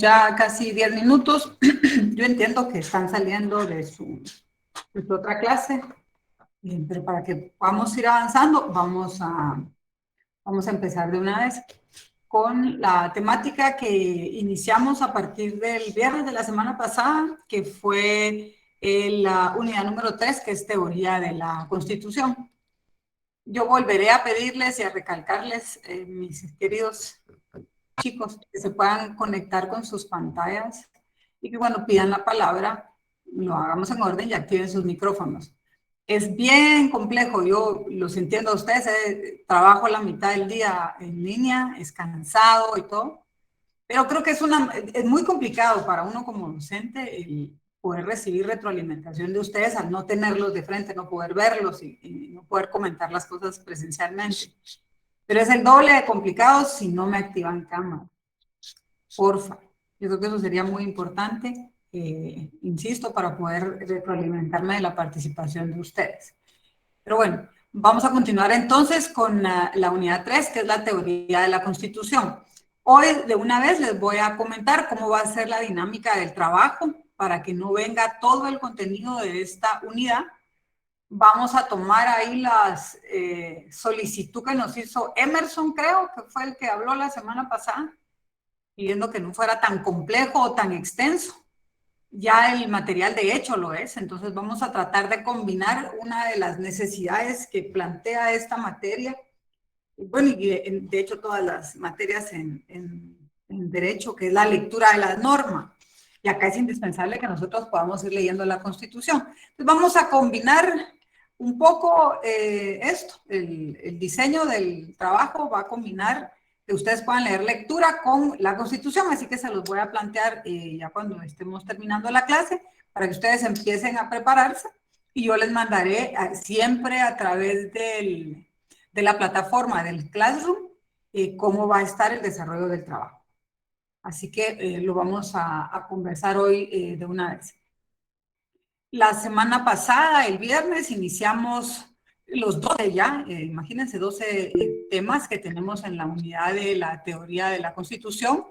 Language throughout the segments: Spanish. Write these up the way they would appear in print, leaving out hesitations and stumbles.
Ya casi 10 minutos. Yo entiendo que están saliendo de su otra clase, pero para que podamos ir avanzando, vamos a empezar de una vez con la temática que iniciamos a partir del viernes de la semana pasada, que fue la unidad número 3, que es teoría de la Constitución. Yo volveré a pedirles y a recalcarles, mis queridos chicos, que se puedan conectar con sus pantallas y que cuando pidan la palabra lo hagamos en orden y activen sus micrófonos. Es bien complejo, yo los entiendo a ustedes, trabajo la mitad del día en línea, es cansado y todo, pero creo que es muy complicado para uno como docente el poder recibir retroalimentación de ustedes al no tenerlos de frente, no poder verlos y no poder comentar las cosas presencialmente. Pero es el doble de complicado si no me activan cámara. Porfa. Yo creo que eso sería muy importante, insisto, para poder retroalimentarme de la participación de ustedes. Pero bueno, vamos a continuar entonces con la unidad 3, que es la teoría de la Constitución. Hoy de una vez les voy a comentar cómo va a ser la dinámica del trabajo para que no venga todo el contenido de esta unidad. Vamos a tomar ahí las solicitud que nos hizo Emerson, creo que fue el que habló la semana pasada, pidiendo que no fuera tan complejo o tan extenso. Ya el material de hecho lo es, entonces vamos a tratar de combinar una de las necesidades que plantea esta materia, bueno, y de hecho todas las materias en derecho, que es la lectura de la norma. Y acá es indispensable que nosotros podamos ir leyendo la Constitución. Entonces vamos a combinar un poco esto, el diseño del trabajo va a combinar que ustedes puedan leer lectura con la Constitución, así que se los voy a plantear ya cuando estemos terminando la clase, para que ustedes empiecen a prepararse, y yo les mandaré siempre a través de la plataforma del Classroom cómo va a estar el desarrollo del trabajo. Así que lo vamos a conversar hoy de una vez. La semana pasada, el viernes, iniciamos los 12 ya, imagínense, 12 temas que tenemos en la unidad de la teoría de la Constitución.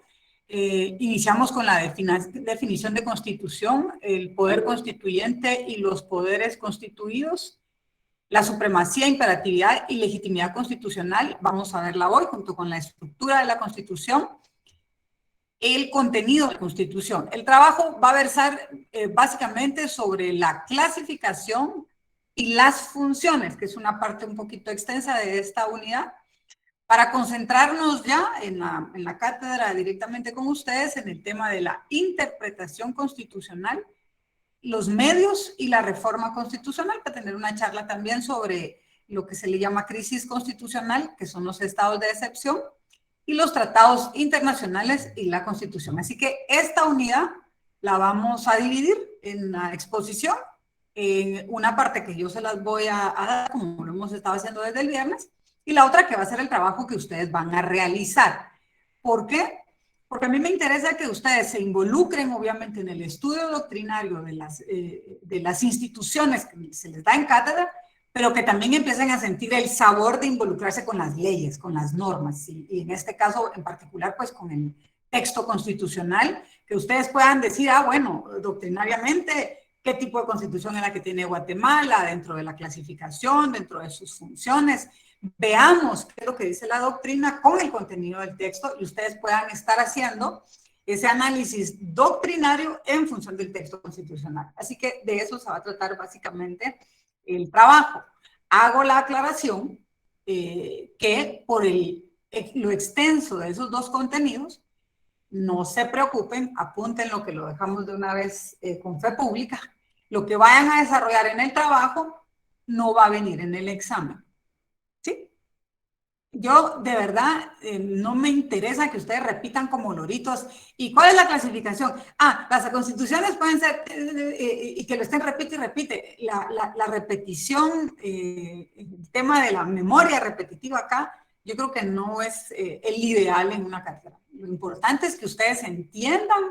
Iniciamos con la definición de Constitución, el poder constituyente y los poderes constituidos, la supremacía, imperatividad y legitimidad constitucional. Vamos a verla hoy junto con la estructura de la Constitución, el contenido de la Constitución. El trabajo va a versar básicamente sobre la clasificación y las funciones, que es una parte un poquito extensa de esta unidad, para concentrarnos ya en la cátedra directamente con ustedes en el tema de la interpretación constitucional, los medios y la reforma constitucional, para tener una charla también sobre lo que se le llama crisis constitucional, que son los estados de excepción, y los tratados internacionales y la Constitución. Así que esta unidad la vamos a dividir en la exposición, en una parte que yo se las voy a dar, como lo hemos estado haciendo desde el viernes, y la otra que va a ser el trabajo que ustedes van a realizar. ¿Por qué? Porque a mí me interesa que ustedes se involucren, obviamente, en el estudio doctrinario de las instituciones que se les da en cátedra, pero que también empiecen a sentir el sabor de involucrarse con las leyes, con las normas, y en este caso en particular, pues con el texto constitucional, que ustedes puedan decir, bueno, doctrinariamente, qué tipo de constitución es la que tiene Guatemala, dentro de la clasificación, dentro de sus funciones. Veamos qué es lo que dice la doctrina con el contenido del texto y ustedes puedan estar haciendo ese análisis doctrinario en función del texto constitucional. Así que de eso se va a tratar básicamente el trabajo. Hago la aclaración que por lo extenso de esos dos contenidos, no se preocupen, apunten lo que lo dejamos de una vez con fe pública. Lo que vayan a desarrollar en el trabajo no va a venir en el examen. ¿Sí? Yo, de verdad, no me interesa que ustedes repitan como loritos. ¿Y cuál es la clasificación? Las constituciones pueden ser, y que lo estén repite y repite. La repetición, el tema de la memoria repetitiva acá, yo creo que no es el ideal en una cátedra. Lo importante es que ustedes entiendan,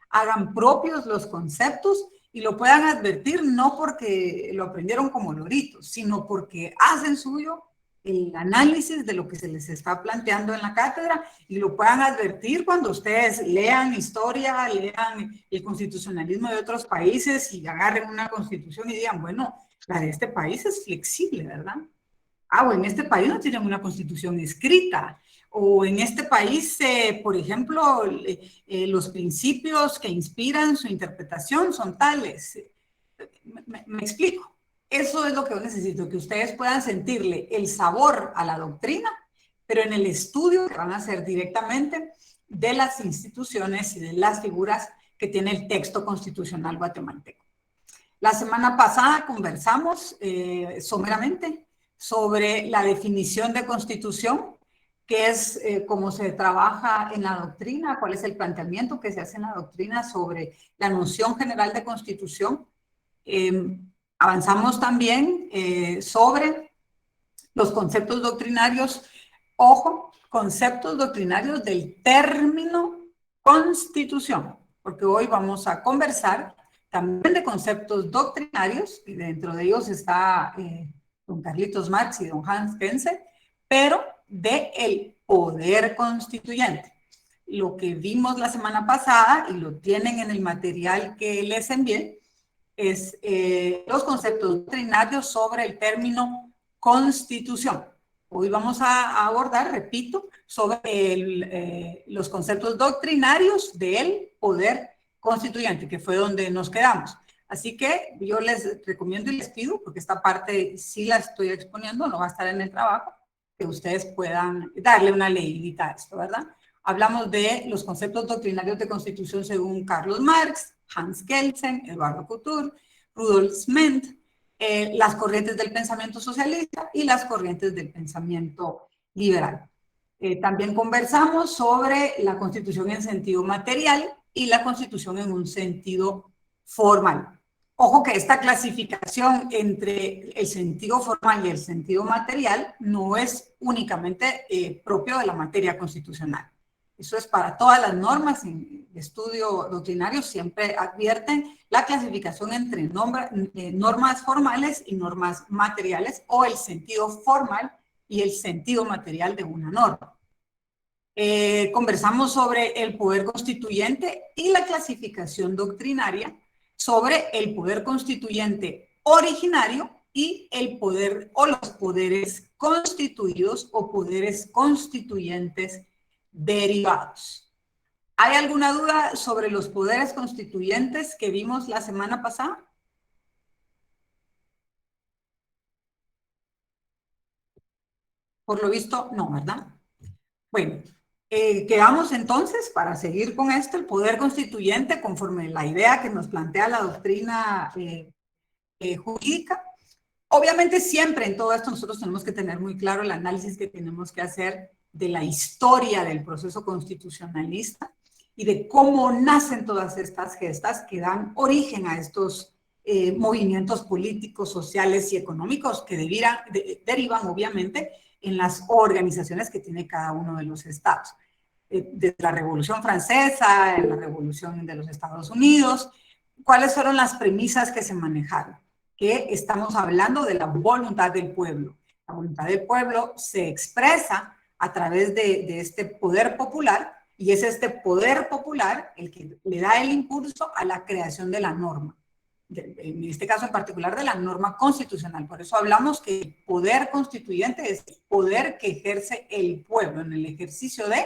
hagan propios los conceptos y lo puedan advertir no porque lo aprendieron como loritos, sino porque hacen suyo el análisis de lo que se les está planteando en la cátedra y lo puedan advertir cuando ustedes lean historia, lean el constitucionalismo de otros países y agarren una constitución y digan, bueno, la de este país es flexible, ¿verdad? Ah, o en este país no tienen una constitución escrita, o en este país, por ejemplo, los principios que inspiran su interpretación son tales. Me explico. Eso es lo que yo necesito, que ustedes puedan sentirle el sabor a la doctrina, pero en el estudio que van a hacer directamente de las instituciones y de las figuras que tiene el texto constitucional guatemalteco. La semana pasada conversamos someramente sobre la definición de constitución, que es cómo se trabaja en la doctrina, cuál es el planteamiento que se hace en la doctrina sobre la noción general de constitución. Avanzamos también sobre los conceptos doctrinarios, ojo, conceptos doctrinarios del término constitución, porque hoy vamos a conversar también de conceptos doctrinarios, y dentro de ellos está don Carlitos Marx y don Hans Kelsen, pero de el poder constituyente. Lo que vimos la semana pasada, y lo tienen en el material que les envié, es los conceptos doctrinarios sobre el término constitución. Hoy vamos a abordar, repito, sobre los conceptos doctrinarios del poder constituyente, que fue donde nos quedamos. Así que yo les recomiendo y les pido, porque esta parte sí la estoy exponiendo, no va a estar en el trabajo, que ustedes puedan darle una leidita a esto, ¿verdad? Hablamos de los conceptos doctrinarios de constitución según Carlos Marx, Hans Kelsen, Eduardo Couture, Rudolf Sment, las corrientes del pensamiento socialista y las corrientes del pensamiento liberal. También conversamos sobre la constitución en sentido material y la constitución en un sentido formal. Ojo que esta clasificación entre el sentido formal y el sentido material no es únicamente propio de la materia constitucional. Eso es para todas las normas en estudio doctrinario, siempre advierten la clasificación entre normas formales y normas materiales, o el sentido formal y el sentido material de una norma. Conversamos sobre el poder constituyente y la clasificación doctrinaria sobre el poder constituyente originario y el poder o los poderes constituidos o poderes constituyentes derivados. ¿Hay alguna duda sobre los poderes constituyentes que vimos la semana pasada? Por lo visto, no, ¿verdad? Bueno, quedamos entonces, para seguir con esto, el poder constituyente, conforme la idea que nos plantea la doctrina jurídica. Obviamente siempre en todo esto nosotros tenemos que tener muy claro el análisis que tenemos que hacer de la historia del proceso constitucionalista y de cómo nacen todas estas gestas que dan origen a estos movimientos políticos, sociales y económicos que derivan obviamente en las organizaciones que tiene cada uno de los estados. Desde la Revolución Francesa, en la Revolución de los Estados Unidos, ¿cuáles fueron las premisas que se manejaron? Que estamos hablando de la voluntad del pueblo. La voluntad del pueblo se expresa a través de este poder popular, y es este poder popular el que le da el impulso a la creación de la norma. En este caso en particular de la norma constitucional. Por eso hablamos que el poder constituyente es el poder que ejerce el pueblo en el ejercicio de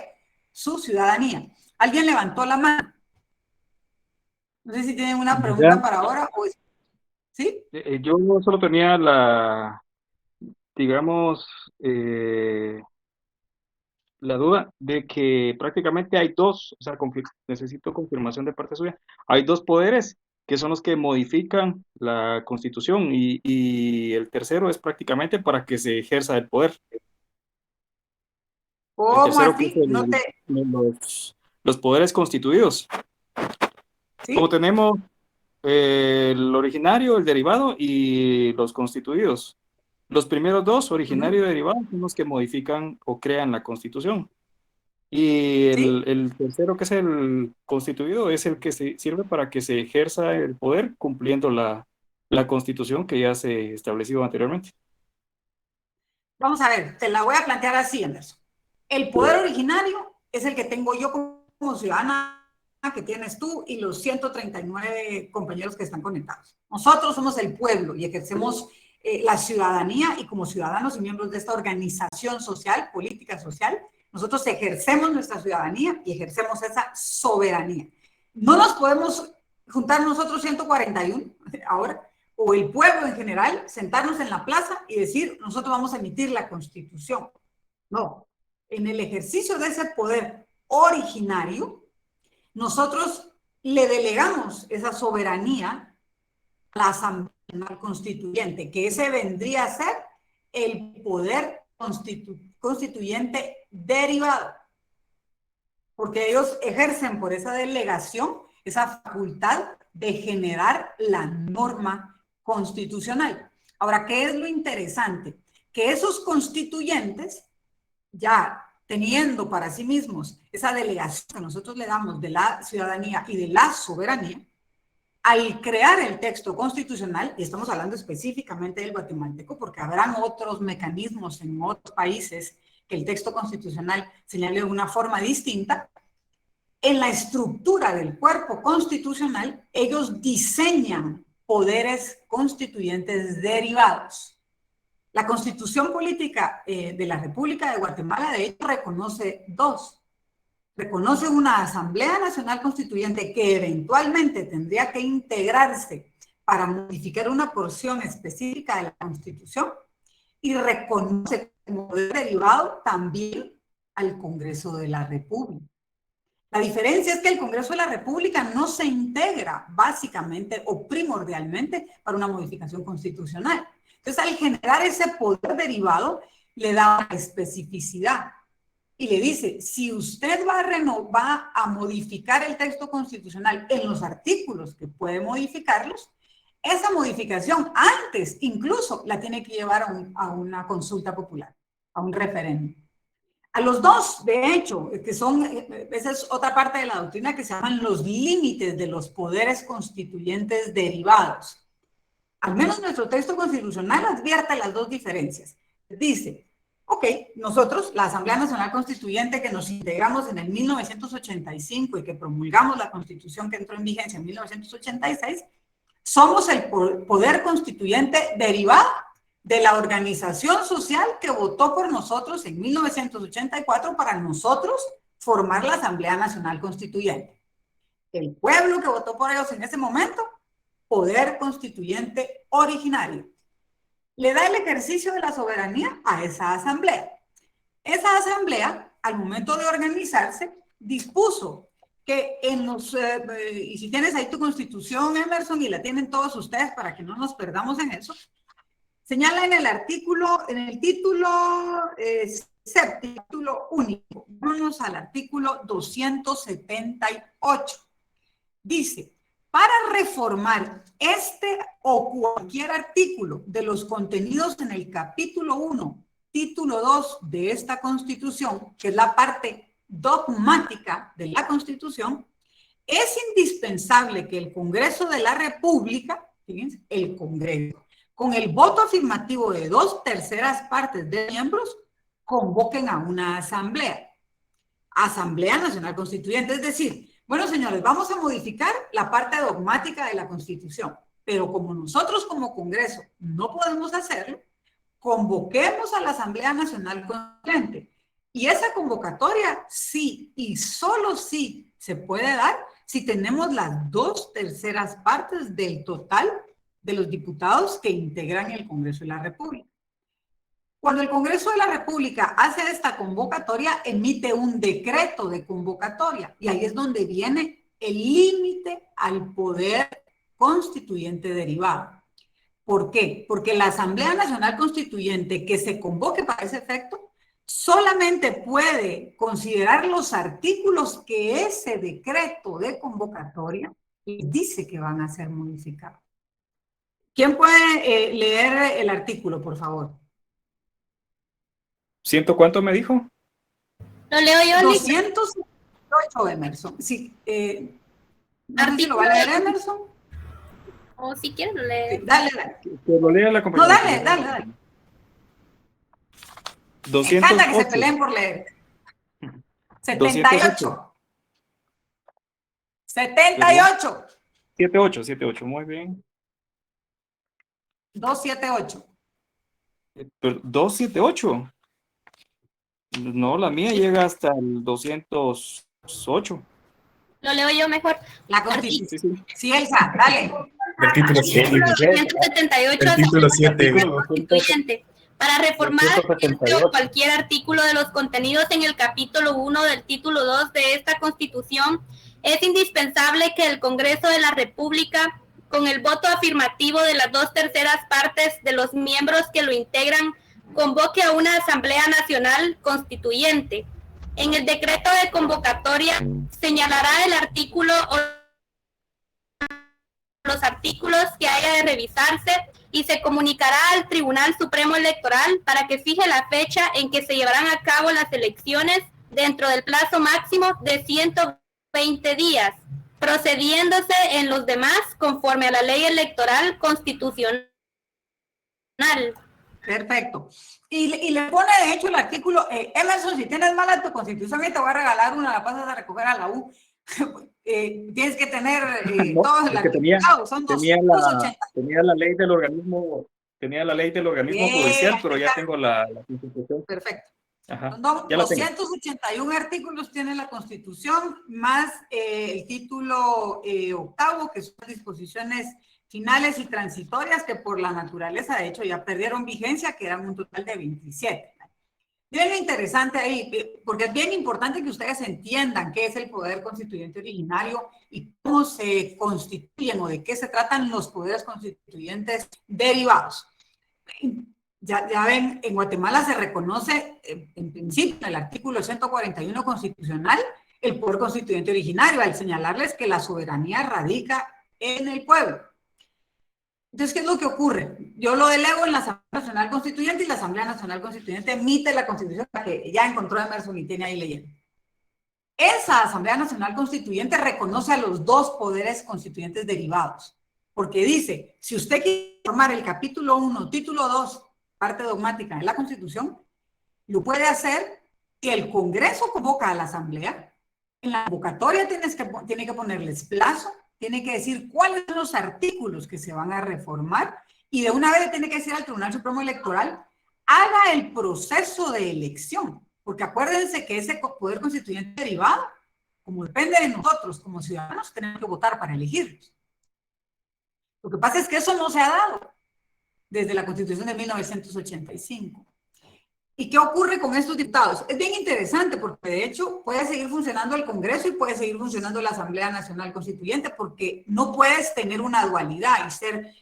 su ciudadanía. ¿Alguien levantó la mano? No sé si tienen una pregunta para ahora o es... ¿Sí? Yo solo tenía digamos, la duda de que prácticamente hay dos, o sea, necesito confirmación de parte suya, hay dos poderes que son los que modifican la Constitución y el tercero es prácticamente para que se ejerza el poder. El ¿Cómo tercero que es así? No te... los poderes constituidos. Como ¿Sí? tenemos el originario, el derivado y los constituidos. Los primeros dos, originario y derivado, son los que modifican o crean la Constitución. Y ¿Sí? el tercero, que es el constituido, es el que sirve para que se ejerza el poder cumpliendo la Constitución que ya se estableció anteriormente. Vamos a ver, te la voy a plantear así, Anderson. El poder originario es el que tengo yo como ciudadana, que tienes tú y los 139 compañeros que están conectados. Nosotros somos el pueblo y ejercemos la ciudadanía, y como ciudadanos y miembros de esta organización social, política social, nosotros ejercemos nuestra ciudadanía y ejercemos esa soberanía. No nos podemos juntar nosotros 141 ahora, o el pueblo en general, sentarnos en la plaza y decir, nosotros vamos a emitir la Constitución. No, en el ejercicio de ese poder originario, nosotros le delegamos esa soberanía a la Asamblea Constituyente, que ese vendría a ser el poder constituyente derivado, porque ellos ejercen por esa delegación esa facultad de generar la norma constitucional. Ahora, ¿qué es lo interesante? Que esos constituyentes, ya teniendo para sí mismos esa delegación que nosotros le damos de la ciudadanía y de la soberanía, al crear el texto constitucional, y estamos hablando específicamente del guatemalteco, porque habrán otros mecanismos en otros países que el texto constitucional señale de una forma distinta, en la estructura del cuerpo constitucional, ellos diseñan poderes constituyentes derivados. La Constitución Política de la República de Guatemala, de hecho, reconoce dos. Reconoce una Asamblea Nacional Constituyente que eventualmente tendría que integrarse para modificar una porción específica de la Constitución, y reconoce como poder derivado también al Congreso de la República. La diferencia es que el Congreso de la República no se integra básicamente o primordialmente para una modificación constitucional. Entonces, al generar ese poder derivado, le da una especificidad y le dice, si usted va a modificar el texto constitucional en los artículos que puede modificarlos, esa modificación antes incluso la tiene que llevar a una consulta popular, a un referéndum. A los dos, de hecho, que son, esa es otra parte de la doctrina que se llaman los límites de los poderes constituyentes derivados. Al menos nuestro texto constitucional advierte las dos diferencias. Dice, ok, nosotros, la Asamblea Nacional Constituyente, que nos integramos en el 1985 y que promulgamos la Constitución que entró en vigencia en 1986, somos el poder constituyente derivado de la organización social que votó por nosotros en 1984 para nosotros formar la Asamblea Nacional Constituyente. El pueblo que votó por ellos en ese momento, poder constituyente originario. Le da el ejercicio de la soberanía a esa asamblea. Esa asamblea, al momento de organizarse, dispuso que en los, y si tienes ahí tu constitución, Emerson, y la tienen todos ustedes para que no nos perdamos en eso, señala en el artículo, en el título séptimo, título único, vámonos al artículo 278. Dice, para reformar este o cualquier artículo de los contenidos en el capítulo 1, título 2 de esta Constitución, que es la parte dogmática de la Constitución, es indispensable que el Congreso de la República, fíjense, el Congreso, con el voto afirmativo de 2/3 partes de miembros, convoquen a una asamblea, Asamblea Nacional Constituyente. Es decir, bueno, señores, vamos a modificar la parte dogmática de la Constitución, pero como nosotros como Congreso no podemos hacerlo, convoquemos a la Asamblea Nacional Constituyente. Y esa convocatoria sí y solo sí se puede dar si tenemos las 2/3 partes del total de los diputados que integran el Congreso de la República. Cuando el Congreso de la República hace esta convocatoria, emite un decreto de convocatoria, y ahí es donde viene el límite al poder constituyente derivado. ¿Por qué? Porque la Asamblea Nacional Constituyente que se convoque para ese efecto solamente puede considerar los artículos que ese decreto de convocatoria dice que van a ser modificados. ¿Quién puede leer el artículo, por favor? ¿Ciento cuánto me dijo? Lo leo yo. 208, Emerson. Sí, no sé si lo va a leer Emerson. O si quieren lo leo. Sí, dale. Que lo lea la compañera. No, dale. Me encanta que se 208. peleen por leer. 208. 78. 78. 78, muy bien. 278. Pero 278. No, la mía llega hasta el 208. Lo leo yo mejor. La Constitución. Sí, sí. Sí, Elsa, dale. El título 7. 278 El título 7. constituyente. Para reformar este o 278. cualquier artículo de los contenidos en el capítulo 1 del título 2 de esta Constitución, es indispensable que el Congreso de la República, con el voto afirmativo de las 2/3 partes de los miembros que lo integran, convoque a una Asamblea Nacional Constituyente. En el decreto de convocatoria señalará el artículo o los artículos que haya de revisarse y se comunicará al Tribunal Supremo Electoral para que fije la fecha en que se llevarán a cabo las elecciones dentro del plazo máximo de 120 días, procediéndose en los demás conforme a la ley electoral constitucional. Perfecto. Y le pone, de hecho, el artículo, Emerson, si tienes mala tu constitución, te voy a regalar una, la pasas a recoger a la U. Tienes que tener No, todos es que tenía son la 280. ley del organismo, Bien, judicial, pero ya está. tengo la Constitución. Perfecto. Ajá, Son ya la tengo. 281 artículos tiene la Constitución, más el título octavo, que son disposiciones finales y transitorias, que por la naturaleza, de hecho, ya perdieron vigencia, que eran un total de 27. Bien lo interesante ahí, porque es bien importante que ustedes entiendan qué es el poder constituyente originario y cómo se constituyen o de qué se tratan los poderes constituyentes derivados. Ya ven, en Guatemala se reconoce, en principio, en el artículo 141 constitucional, el poder constituyente originario, al señalarles que la soberanía radica en el pueblo. Entonces, ¿qué es lo que ocurre? Yo lo delego en la Asamblea Nacional Constituyente y la Asamblea Nacional Constituyente emite la Constitución que ya encontró Emerson y tiene ahí leyendo. Esa Asamblea Nacional Constituyente reconoce a los dos poderes constituyentes derivados, porque dice, si usted quiere formar el capítulo 1, título 2, parte dogmática de la Constitución, lo puede hacer y el Congreso convoca a la Asamblea. En la convocatoria tiene que ponerles plazo, tiene que decir cuáles son los artículos que se van a reformar y de una vez tiene que decir al Tribunal Supremo Electoral, haga el proceso de elección, porque acuérdense que ese poder constituyente derivado, como depende de nosotros como ciudadanos, tenemos que votar para elegirlos. Lo que pasa es que eso no se ha dado desde la Constitución de 1985. ¿Y qué ocurre con estos diputados? Es bien interesante porque de hecho puede seguir funcionando el Congreso y puede seguir funcionando la Asamblea Nacional Constituyente porque no puedes tener una dualidad y ser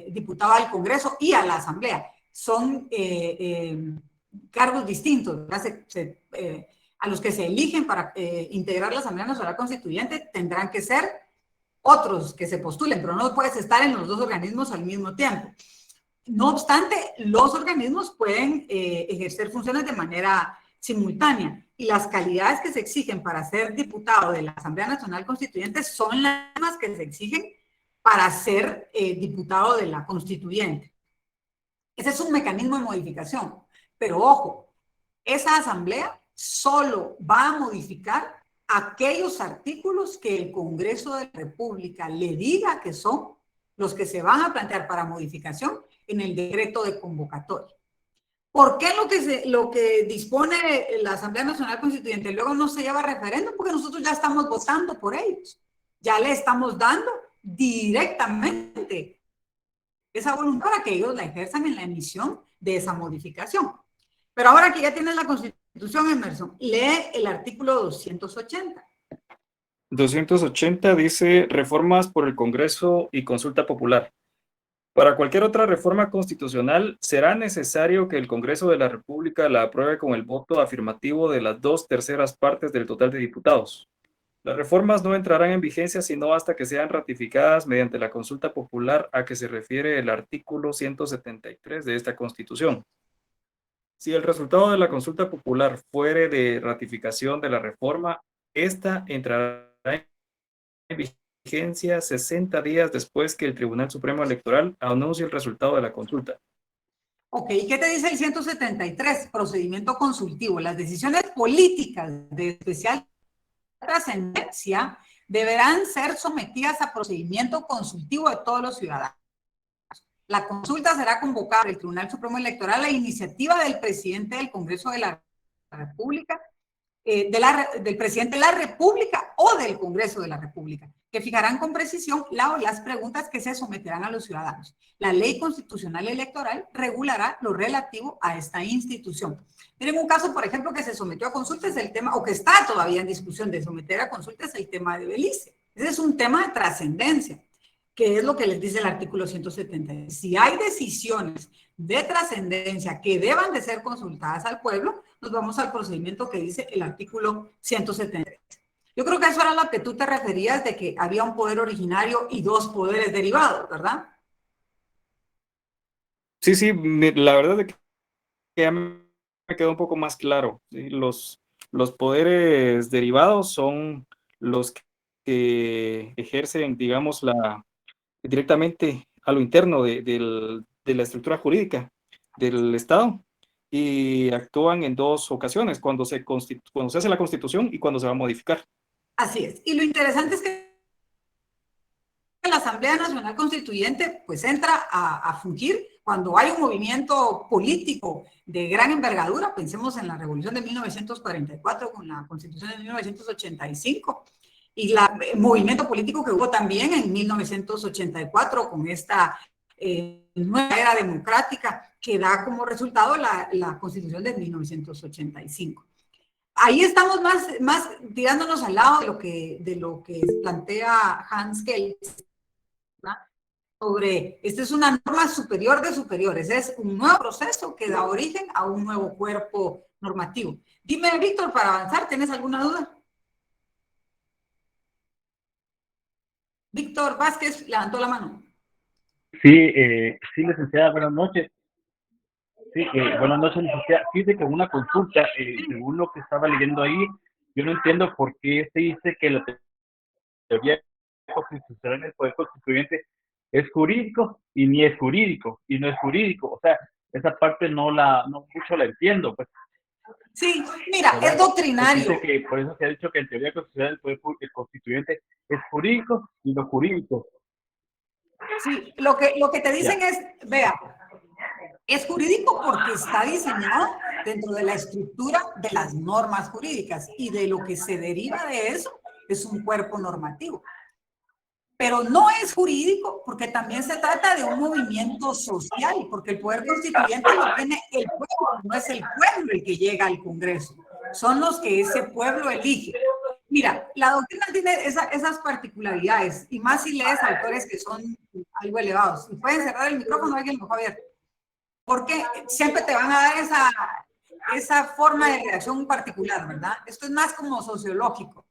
diputado al Congreso y a la Asamblea. Son cargos distintos. A los que se eligen para integrar la Asamblea Nacional Constituyente tendrán que ser otros que se postulen, pero no puedes estar en los dos organismos al mismo tiempo. No obstante, los organismos pueden ejercer funciones de manera simultánea y las calidades que se exigen para ser diputado de la Asamblea Nacional Constituyente son las mismas que se exigen para ser diputado de la Constituyente. Ese es un mecanismo de modificación, pero ojo, esa asamblea solo va a modificar aquellos artículos que el Congreso de la República le diga que son los que se van a plantear para modificación en el decreto de convocatoria. ¿Por qué lo que dispone la Asamblea Nacional Constituyente luego no se lleva a referéndum? Porque nosotros ya estamos votando por ellos. Ya le estamos dando directamente esa voluntad para que ellos la ejerzan en la emisión de esa modificación. Pero ahora que ya tienes la Constitución, Emerson, lee el artículo 280. 280 dice reformas por el Congreso y consulta popular. Para cualquier otra reforma constitucional, será necesario que el Congreso de la República la apruebe con el voto afirmativo de las 2/3 partes del total de diputados. Las reformas no entrarán en vigencia sino hasta que sean ratificadas mediante la consulta popular a que se refiere el artículo 173 de esta Constitución. Si el resultado de la consulta popular fuere de ratificación de la reforma, esta entrará en vigencia 60 días después que el Tribunal Supremo Electoral anuncie el resultado de la consulta. Ok, ¿qué te dice el 173? Procedimiento consultivo. Las decisiones políticas de especial trascendencia deberán ser sometidas a procedimiento consultivo de todos los ciudadanos. La consulta será convocada por el Tribunal Supremo Electoral a iniciativa del presidente del Congreso de la República, del presidente de la República o del Congreso de la República, que fijarán con precisión las preguntas que se someterán a los ciudadanos. La Ley Constitucional Electoral regulará lo relativo a esta institución. Miren, un caso, por ejemplo, que se sometió a consulta es el tema, o que está todavía en discusión de someter a consulta, es el tema de Belice. Ese es un tema de trascendencia, que es lo que les dice el artículo 170. Si hay decisiones de trascendencia que deban de ser consultadas al pueblo, nos vamos al procedimiento que dice el artículo 173. Yo creo que eso era lo que tú te referías, de que había un poder originario y dos poderes derivados, ¿verdad? Sí, sí, la verdad es que ya me quedó un poco más claro. ¿Sí? Los poderes derivados son los que ejercen, digamos, directamente a lo interno de la estructura jurídica del Estado y actúan en dos ocasiones, cuando se hace la Constitución y cuando se va a modificar. Así es. Y lo interesante es que la Asamblea Nacional Constituyente pues entra a fungir cuando hay un movimiento político de gran envergadura. Pensemos en la Revolución de 1944 con la Constitución de 1985 y el movimiento político que hubo también en 1984 con esta nueva era democrática que da como resultado la Constitución de 1985. Ahí estamos más tirándonos al lado de lo que plantea Hans Kelsen, ¿verdad? Sobre, esta es una norma superior de superiores, es un nuevo proceso que da origen a un nuevo cuerpo normativo. Dime, Víctor, para avanzar, ¿tienes alguna duda? Víctor Vázquez levantó la mano. Sí, sí, licenciada, buenas noches. Sí, buenas noches, licenciada. Fíjese que en una consulta, según lo que estaba leyendo ahí, yo no entiendo por qué se dice que la teoría constitucional del poder constituyente es jurídico y ni es jurídico, y no es jurídico. O sea, esa parte no mucho la entiendo, pues. Sí, mira, ¿Verdad? es doctrinario. Dice que por eso se ha dicho que en teoría constitucional del poder constituyente es jurídico y no jurídico. Sí, lo que te dicen es, vea, es jurídico porque está diseñado dentro de la estructura de las normas jurídicas y de lo que se deriva de eso es un cuerpo normativo. Pero no es jurídico porque también se trata de un movimiento social, porque el poder constituyente lo tiene el pueblo, no es el pueblo el que llega al Congreso, son los que ese pueblo elige. Mira, la doctrina tiene esas particularidades, y más si lees autores que son algo elevados. Y pueden cerrar el micrófono, alguien lo va a ver. Porque siempre te van a dar esa forma de reacción particular, ¿verdad? Esto es más como sociológico.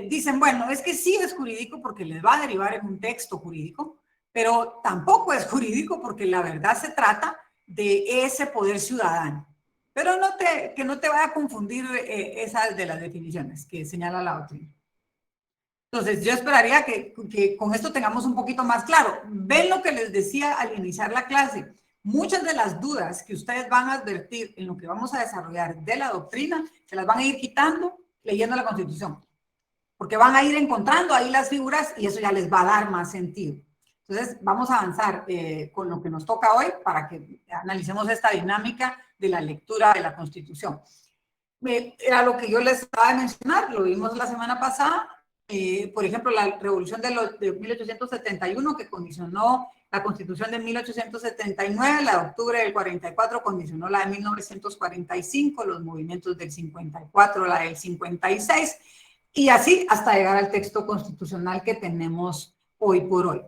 Dicen, bueno, es que sí es jurídico porque les va a derivar en un texto jurídico, pero tampoco es jurídico porque la verdad se trata de ese poder ciudadano. Pero que no te vaya a confundir esas de las definiciones que señala la doctrina. Entonces, yo esperaría que con esto tengamos un poquito más claro. Ven lo que les decía al iniciar la clase. Muchas de las dudas que ustedes van a advertir en lo que vamos a desarrollar de la doctrina, se las van a ir quitando leyendo la Constitución. Porque van a ir encontrando ahí las figuras y eso ya les va a dar más sentido. Entonces, vamos a avanzar con lo que nos toca hoy para que analicemos esta dinámica de la lectura de la Constitución. Era lo que yo les acaba de mencionar, lo vimos la semana pasada. Por ejemplo, la revolución de 1871 que condicionó la Constitución de 1879, la de octubre del 44 condicionó la de 1945, los movimientos del 54, la del 56, y así hasta llegar al texto constitucional que tenemos hoy por hoy.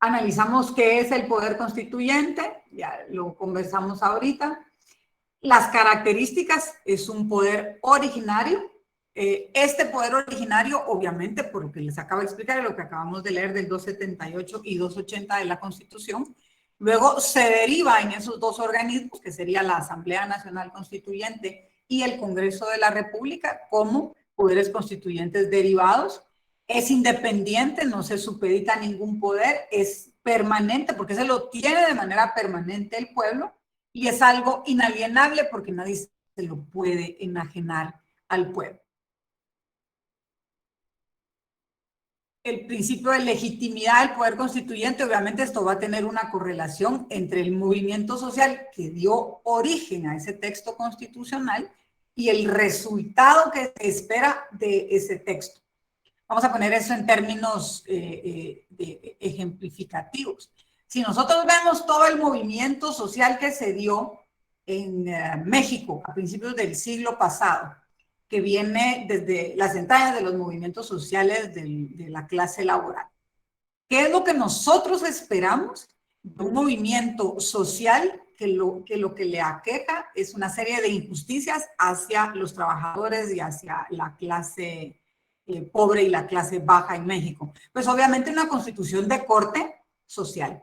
Analizamos qué es el poder constituyente, ya lo conversamos ahorita. Las características: es un poder originario. Este poder originario, obviamente, por lo que les acabo de explicar y lo que acabamos de leer del 278 y 280 de la Constitución, luego se deriva en esos dos organismos, que sería la Asamblea Nacional Constituyente y el Congreso de la República, como poderes constituyentes derivados. Es independiente, no se supedita a ningún poder, es permanente, porque se lo tiene de manera permanente el pueblo, y es algo inalienable porque nadie se lo puede enajenar al pueblo. El principio de legitimidad del poder constituyente, obviamente esto va a tener una correlación entre el movimiento social que dio origen a ese texto constitucional y el resultado que se espera de ese texto. Vamos a poner eso en términos ejemplificativos. Si nosotros vemos todo el movimiento social que se dio en México a principios del siglo pasado, que viene desde las entrañas de los movimientos sociales de la clase laboral. ¿Qué es lo que nosotros esperamos de un movimiento social que lo que le aqueja es una serie de injusticias hacia los trabajadores y hacia la clase pobre y la clase baja en México? Pues obviamente una constitución de corte social.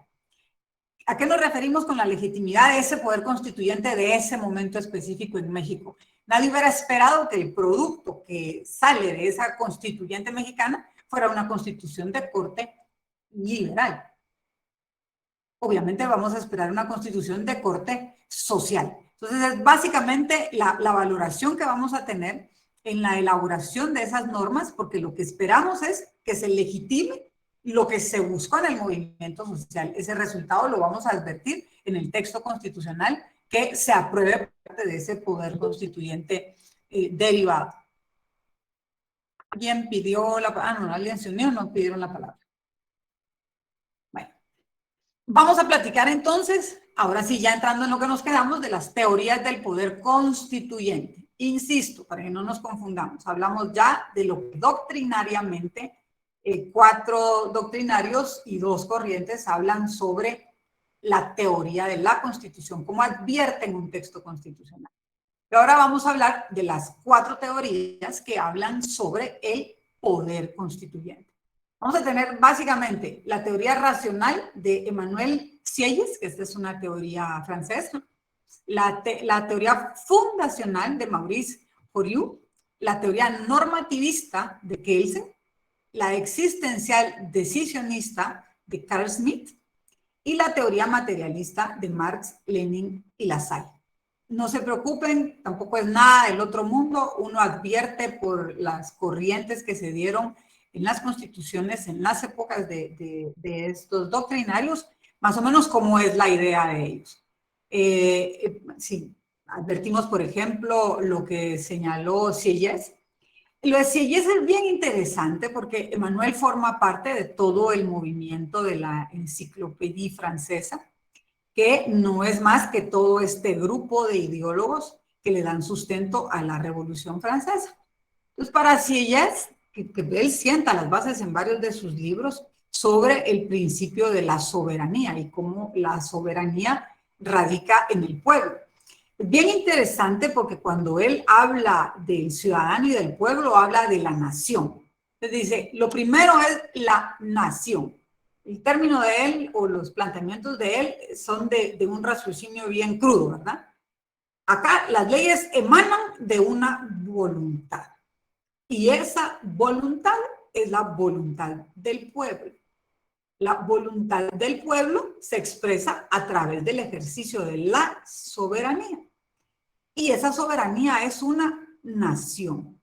¿A qué nos referimos con la legitimidad de ese poder constituyente de ese momento específico en México? Nadie hubiera esperado que el producto que sale de esa constituyente mexicana fuera una constitución de corte liberal. Obviamente vamos a esperar una constitución de corte social. Entonces es básicamente la valoración que vamos a tener en la elaboración de esas normas, porque lo que esperamos es que se legitime lo que se buscó en el movimiento social. Ese resultado lo vamos a advertir en el texto constitucional que se apruebe parte de ese poder constituyente derivado. ¿Quién pidió la palabra? Ah, no, alguien se unió, no pidieron la palabra. Bueno, vamos a platicar entonces, ahora sí ya entrando en lo que nos quedamos, de las teorías del poder constituyente. Insisto, para que no nos confundamos, hablamos ya de lo que doctrinariamente 4 doctrinarios y 2 corrientes hablan sobre la teoría de la Constitución, cómo advierten un texto constitucional. Y ahora vamos a hablar de las 4 teorías que hablan sobre el poder constituyente. Vamos a tener básicamente la teoría racional de Emmanuel Sieyès, que esta es una teoría francesa, la teoría fundacional de Maurice Horiou, la teoría normativista de Kelsen, la existencial decisionista de Carl Schmitt y la teoría materialista de Marx, Lenin y Lassalle. No se preocupen, tampoco es nada del otro mundo. Uno advierte por las corrientes que se dieron en las constituciones en las épocas de estos doctrinarios, más o menos cómo es la idea de ellos. Sí, advertimos, por ejemplo, lo que señaló Sieyès. Lo de Sieyès es bien interesante porque Emmanuel forma parte de todo el movimiento de la enciclopedia francesa, que no es más que todo este grupo de ideólogos que le dan sustento a la Revolución Francesa. Entonces, para Sieyès, que él sienta las bases en varios de sus libros sobre el principio de la soberanía y cómo la soberanía radica en el pueblo. Es bien interesante porque cuando él habla del ciudadano y del pueblo, habla de la nación. Entonces dice, lo primero es la nación. El término de él o los planteamientos de él son de un raciocinio bien crudo, ¿verdad? Acá las leyes emanan de una voluntad. Y esa voluntad es la voluntad del pueblo. La voluntad del pueblo se expresa a través del ejercicio de la soberanía. Y esa soberanía es una nación.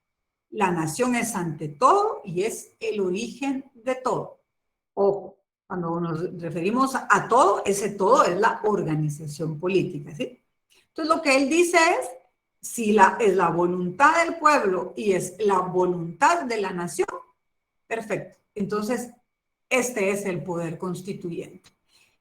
La nación es ante todo y es el origen de todo. Ojo, cuando nos referimos a todo, ese todo es la organización política, ¿sí? Entonces lo que él dice es, si es la voluntad del pueblo y es la voluntad de la nación, perfecto. Entonces, este es el poder constituyente.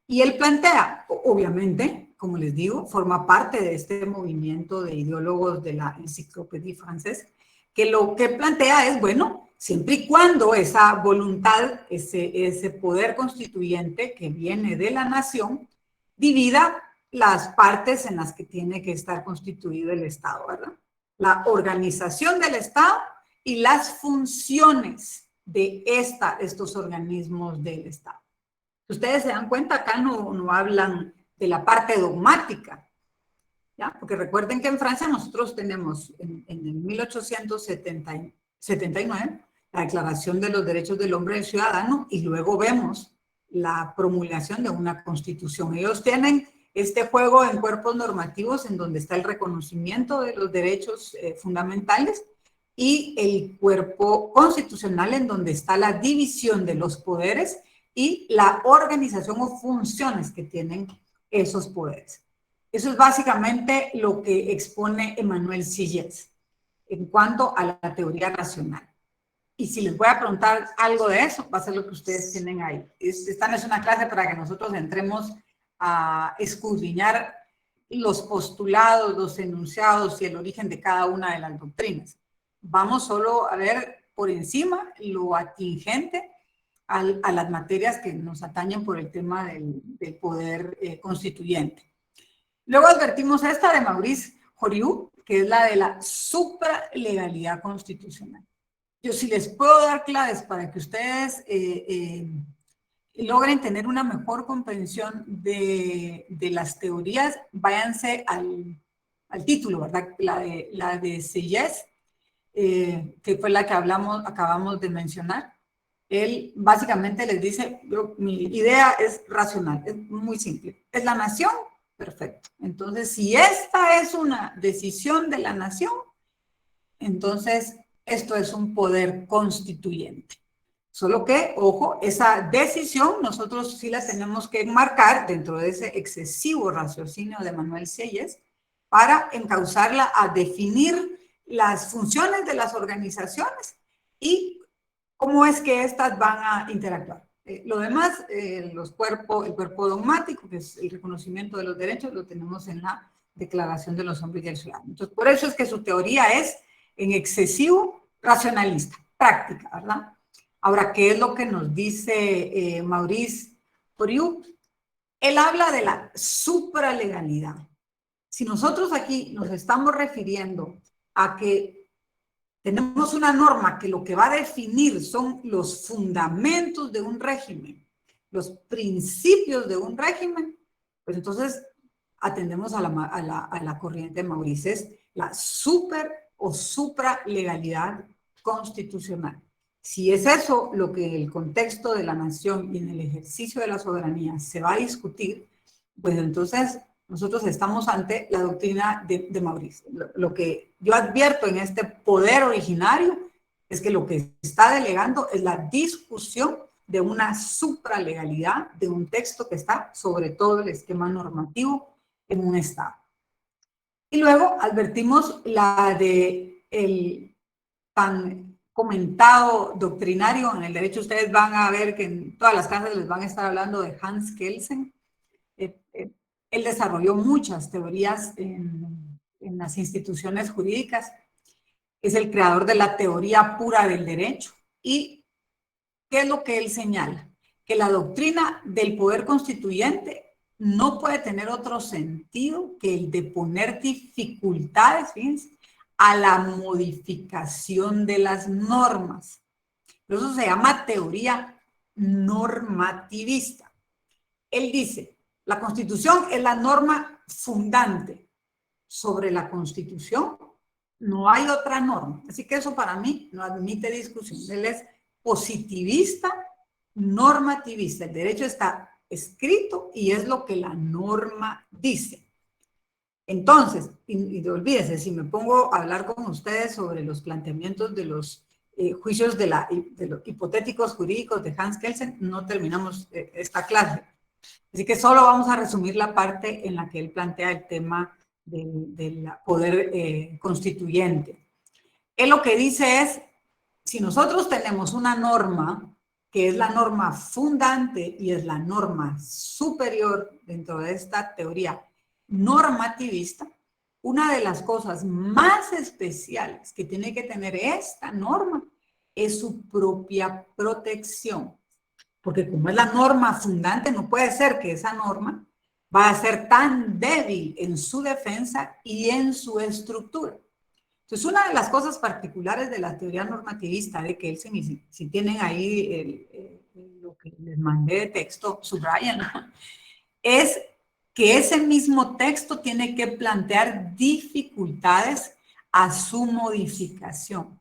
Y él plantea, obviamente, como les digo, forma parte de este movimiento de ideólogos de la enciclopedia francesa, que lo que plantea es, bueno, siempre y cuando esa voluntad, ese poder constituyente que viene de la nación, divida las partes en las que tiene que estar constituido el Estado, ¿verdad? La organización del Estado y las funciones de estos organismos del Estado. Ustedes se dan cuenta, acá no hablan de la parte dogmática, ¿ya? Porque recuerden que en Francia nosotros tenemos en el 1879 la Declaración de los Derechos del Hombre y del Ciudadano, y luego vemos la promulgación de una constitución. Ellos tienen este juego en cuerpos normativos en donde está el reconocimiento de los derechos fundamentales y el cuerpo constitucional en donde está la división de los poderes y la organización o funciones que tienen esos poderes. Eso es básicamente lo que expone Emmanuel Sieyès en cuanto a la teoría racional. Y si les voy a preguntar algo de eso, va a ser lo que ustedes tienen ahí. Esta no es una clase para que nosotros entremos a escudriñar los postulados, los enunciados y el origen de cada una de las doctrinas. Vamos solo a ver por encima lo atingente a las materias que nos atañen por el tema del poder constituyente. Luego advertimos esta de Maurice Joriou, que es la de la supralegalidad constitucional. Yo si les puedo dar claves para que ustedes logren tener una mejor comprensión de las teorías, váyanse al título, ¿verdad? La de Sieyès, que fue la que acabamos de mencionar. Él básicamente les dice, mi idea es racional, es muy simple. ¿Es la nación? Perfecto. Entonces, si esta es una decisión de la nación, entonces esto es un poder constituyente. Solo que, ojo, esa decisión nosotros sí la tenemos que enmarcar dentro de ese excesivo raciocinio de Emmanuel Sieyès para encauzarla a definir las funciones de las organizaciones y cómo es que éstas van a interactuar. Lo demás, el cuerpo dogmático, que es el reconocimiento de los derechos, lo tenemos en la Declaración de los Hombres y el Ciudadano. Entonces, por eso es que su teoría es en excesivo racionalista, práctica, ¿verdad? Ahora, ¿qué es lo que nos dice Maurice Joriou? Él habla de la supralegalidad. Si nosotros aquí nos estamos refiriendo a que tenemos una norma que lo que va a definir son los fundamentos de un régimen, los principios de un régimen, pues entonces atendemos a la corriente de Maurice, es la super o supralegalidad constitucional. Si es eso lo que en el contexto de la nación y en el ejercicio de la soberanía se va a discutir, pues entonces nosotros estamos ante la doctrina de Maurice. Lo que yo advierto en este poder originario es que lo que está delegando es la discusión de una supralegalidad de un texto que está sobre todo el esquema normativo en un Estado. Y luego advertimos la de el tan comentado doctrinario en el derecho. Ustedes van a ver que en todas las clases les van a estar hablando de Hans Kelsen. Él desarrolló muchas teorías en las instituciones jurídicas. Es el creador de la teoría pura del derecho. ¿Y qué es lo que él señala? Que la doctrina del poder constituyente no puede tener otro sentido que el de poner dificultades, fíjense, a la modificación de las normas. Eso se llama teoría normativista. Él dice, la Constitución es la norma fundante. Sobre la Constitución no hay otra norma. Así que eso para mí no admite discusión. Él es positivista, normativista. El derecho está escrito y es lo que la norma dice. Entonces, y olvídese, si me pongo a hablar con ustedes sobre los planteamientos de los juicios de los hipotéticos jurídicos de Hans Kelsen, no terminamos esta clase. Así que solo vamos a resumir la parte en la que él plantea el tema del poder constituyente. Él lo que dice es, si nosotros tenemos una norma que es la norma fundante y es la norma superior dentro de esta teoría normativista, una de las cosas más especiales que tiene que tener esta norma es su propia protección. Porque como es la norma fundante, no puede ser que esa norma va a ser tan débil en su defensa y en su estructura. Entonces, una de las cosas particulares de la teoría normativista, de que él, si tienen ahí lo que les mandé de texto, subrayan, es que ese mismo texto tiene que plantear dificultades a su modificación.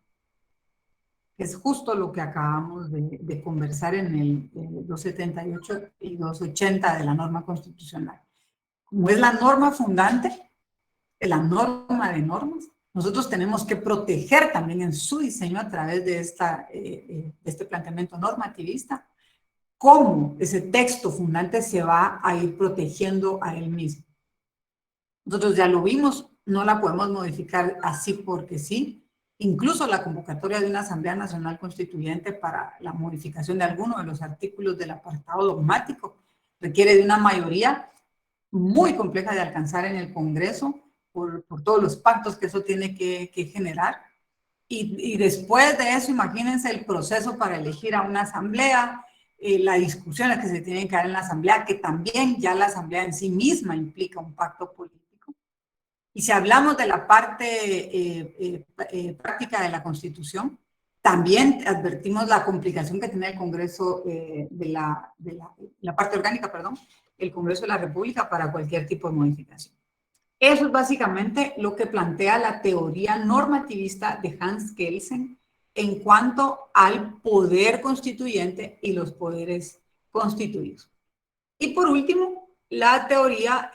que es justo lo que acabamos de conversar en el 278 y 280 de la norma constitucional. Como es la norma fundante, es la norma de normas, nosotros tenemos que proteger también en su diseño a través de este planteamiento normativista cómo ese texto fundante se va a ir protegiendo a él mismo. Nosotros ya lo vimos, no la podemos modificar así porque sí. Incluso la convocatoria de una Asamblea Nacional Constituyente para la modificación de alguno de los artículos del apartado dogmático requiere de una mayoría muy compleja de alcanzar en el Congreso por todos los pactos que eso tiene que generar. Y después de eso, imagínense el proceso para elegir a una asamblea, las discusiones que se tienen que dar en la asamblea, que también ya la asamblea en sí misma implica un pacto político. Y si hablamos de la parte práctica de la Constitución, también advertimos la complicación que tiene el Congreso la parte orgánica, perdón, el Congreso de la República para cualquier tipo de modificación. Eso es básicamente lo que plantea la teoría normativista de Hans Kelsen en cuanto al poder constituyente y los poderes constituidos. Y por último, la teoría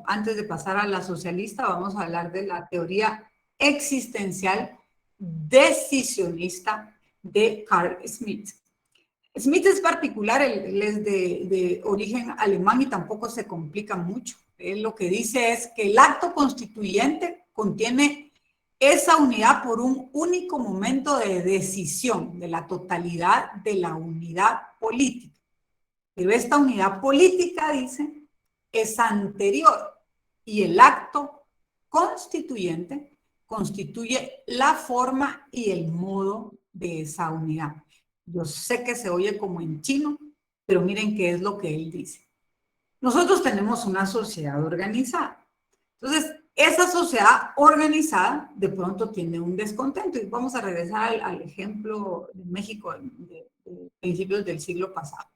antes de pasar a la socialista, vamos a hablar de la teoría existencial decisionista de Carl Schmitt. Schmitt es particular, él es de origen alemán y tampoco se complica mucho. Él lo que dice es que el acto constituyente contiene esa unidad por un único momento de decisión de la totalidad de la unidad política. Pero esta unidad política, dice, es anterior y el acto constituyente constituye la forma y el modo de esa unidad. Yo sé que se oye como en chino, pero miren qué es lo que él dice. Nosotros tenemos una sociedad organizada. Entonces, esa sociedad organizada de pronto tiene un descontento. Y vamos a regresar al ejemplo de México de principios del siglo pasado.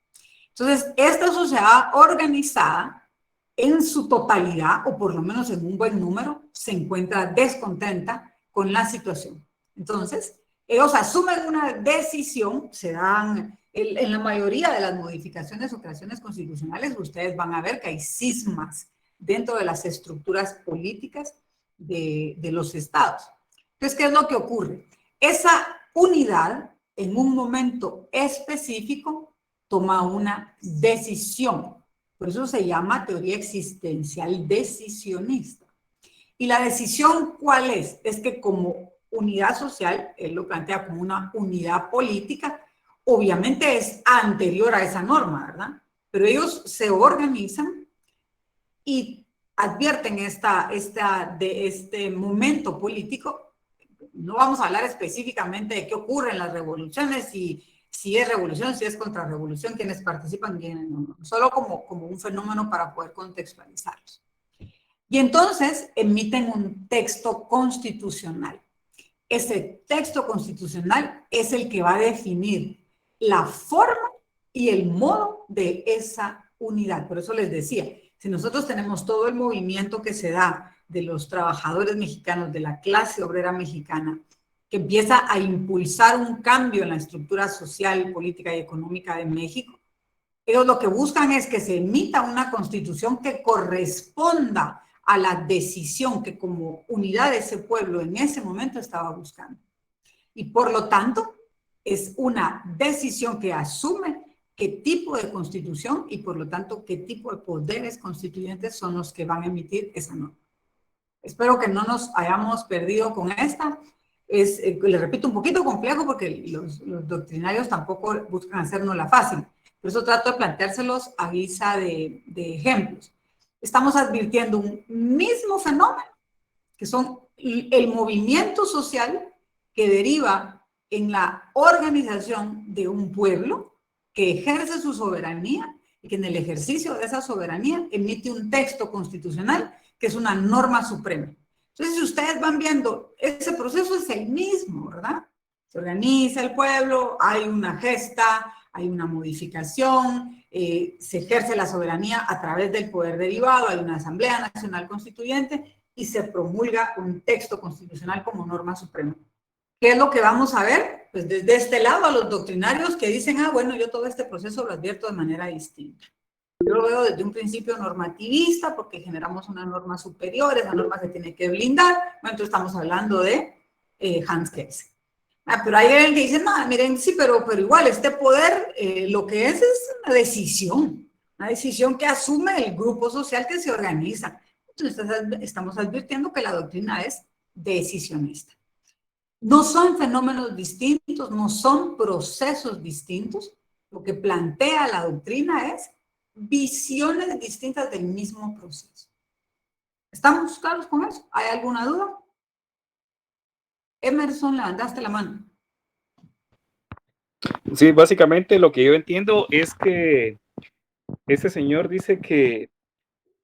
Entonces, esta sociedad organizada en su totalidad, o por lo menos en un buen número, se encuentra descontenta con la situación. Entonces, ellos asumen una decisión, se dan, en la mayoría de las modificaciones o creaciones constitucionales, ustedes van a ver que hay cismas dentro de las estructuras políticas de los estados. Entonces, ¿qué es lo que ocurre? Esa unidad, en un momento específico, toma una decisión. Por eso se llama teoría existencial decisionista. ¿Y la decisión cuál es? Es que como unidad social, él lo plantea como una unidad política, obviamente es anterior a esa norma, ¿verdad? Pero ellos se organizan y advierten de este momento político. No vamos a hablar específicamente de qué ocurre en las revoluciones, si es revolución, si es contrarrevolución, quienes participan, quienes no. Solo como un fenómeno para poder contextualizarlos. Y entonces emiten un texto constitucional. Ese texto constitucional es el que va a definir la forma y el modo de esa unidad. Por eso les decía, si nosotros tenemos todo el movimiento que se da de los trabajadores mexicanos, de la clase obrera mexicana, que empieza a impulsar un cambio en la estructura social, política y económica de México, ellos lo que buscan es que se emita una constitución que corresponda a la decisión que como unidad de ese pueblo en ese momento estaba buscando. Y por lo tanto, es una decisión que asume qué tipo de constitución y por lo tanto qué tipo de poderes constituyentes son los que van a emitir esa norma. Espero que no nos hayamos perdido con esta. Les repito, un poquito complejo porque los doctrinarios tampoco buscan hacernos la fácil. Por eso trato de planteárselos a guisa de ejemplos. Estamos advirtiendo un mismo fenómeno, que son el movimiento social que deriva en la organización de un pueblo que ejerce su soberanía y que en el ejercicio de esa soberanía emite un texto constitucional que es una norma suprema. Entonces, si ustedes van viendo, ese proceso es el mismo, ¿verdad? Se organiza el pueblo, hay una gesta, hay una modificación, se ejerce la soberanía a través del poder derivado, hay una Asamblea Nacional Constituyente y se promulga un texto constitucional como norma suprema. ¿Qué es lo que vamos a ver? Pues desde este lado a los doctrinarios que dicen, bueno, yo todo este proceso lo advierto de manera distinta. Yo lo veo desde un principio normativista porque generamos una norma superior, esa norma se tiene que blindar. Bueno, entonces estamos hablando de Hans Kelsen. Pero hay alguien que dice, no, miren, sí, pero igual este poder lo que es una decisión que asume el grupo social que se organiza. Entonces estamos advirtiendo que la doctrina es decisionista. No son fenómenos distintos, no son procesos distintos. Lo que plantea la doctrina es visiones distintas del mismo proceso. ¿Estamos claros con eso? ¿Hay alguna duda? Emerson, levantaste la mano. Sí, básicamente lo que yo entiendo es que este señor dice que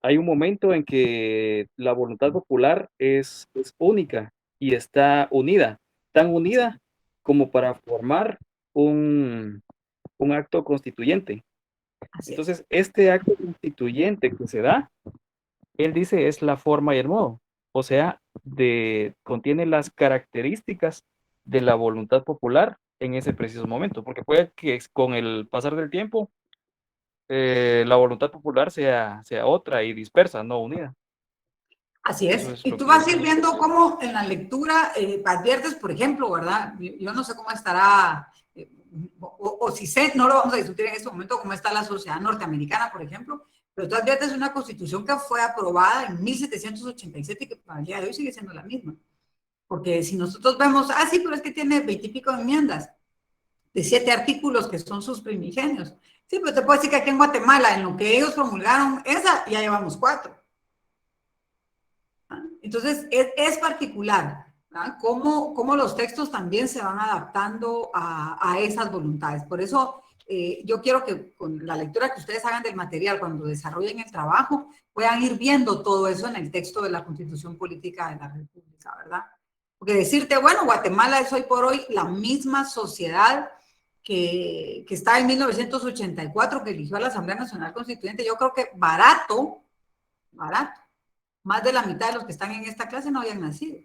hay un momento en que la voluntad popular es única y está unida, tan unida como para formar un acto constituyente. Así es. Entonces, este acto constituyente que se da, él dice es la forma y el modo, o sea, contiene las características de la voluntad popular en ese preciso momento, porque puede que con el pasar del tiempo la voluntad popular sea otra y dispersa, no unida. Así es. Eso es Y lo tú que vas a yo ir viendo cómo en la lectura adviertes, por ejemplo, ¿verdad? Yo no sé cómo estará, o si sé, no lo vamos a discutir en este momento, cómo está la sociedad norteamericana, por ejemplo, pero tú adviertes una constitución que fue aprobada en 1787 y que para el día de hoy sigue siendo la misma. Porque si nosotros vemos, sí, pero es que tiene 20 y pico de enmiendas, de 7 artículos que son sus primigenios. Sí, pero te puedo decir que aquí en Guatemala, en lo que ellos promulgaron, esa ya llevamos 4. Entonces, es particular, ¿verdad? Cómo los textos también se van adaptando a esas voluntades. Por eso, yo quiero que con la lectura que ustedes hagan del material, cuando desarrollen el trabajo, puedan ir viendo todo eso en el texto de la Constitución Política de la República, ¿verdad? Porque decirte, bueno, Guatemala es hoy por hoy la misma sociedad que está en 1984, que eligió a la Asamblea Nacional Constituyente, yo creo que barato, más de la mitad de los que están en esta clase no habían nacido.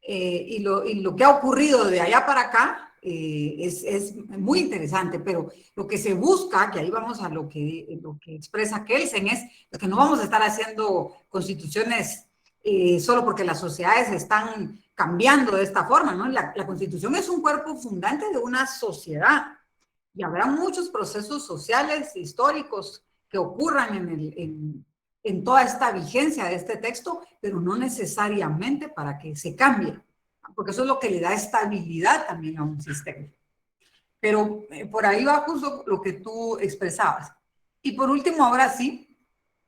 Y lo que ha ocurrido de allá para acá es muy interesante, pero lo que se busca, que ahí vamos a lo que expresa Kelsen, es que no vamos a estar haciendo constituciones solo porque las sociedades están cambiando de esta forma, ¿no? La constitución es un cuerpo fundante de una sociedad y habrá muchos procesos sociales, históricos, que ocurran en toda esta vigencia de este texto, pero no necesariamente para que se cambie, porque eso es lo que le da estabilidad también a un sistema. Pero por ahí va justo lo que tú expresabas. Y por último, ahora sí,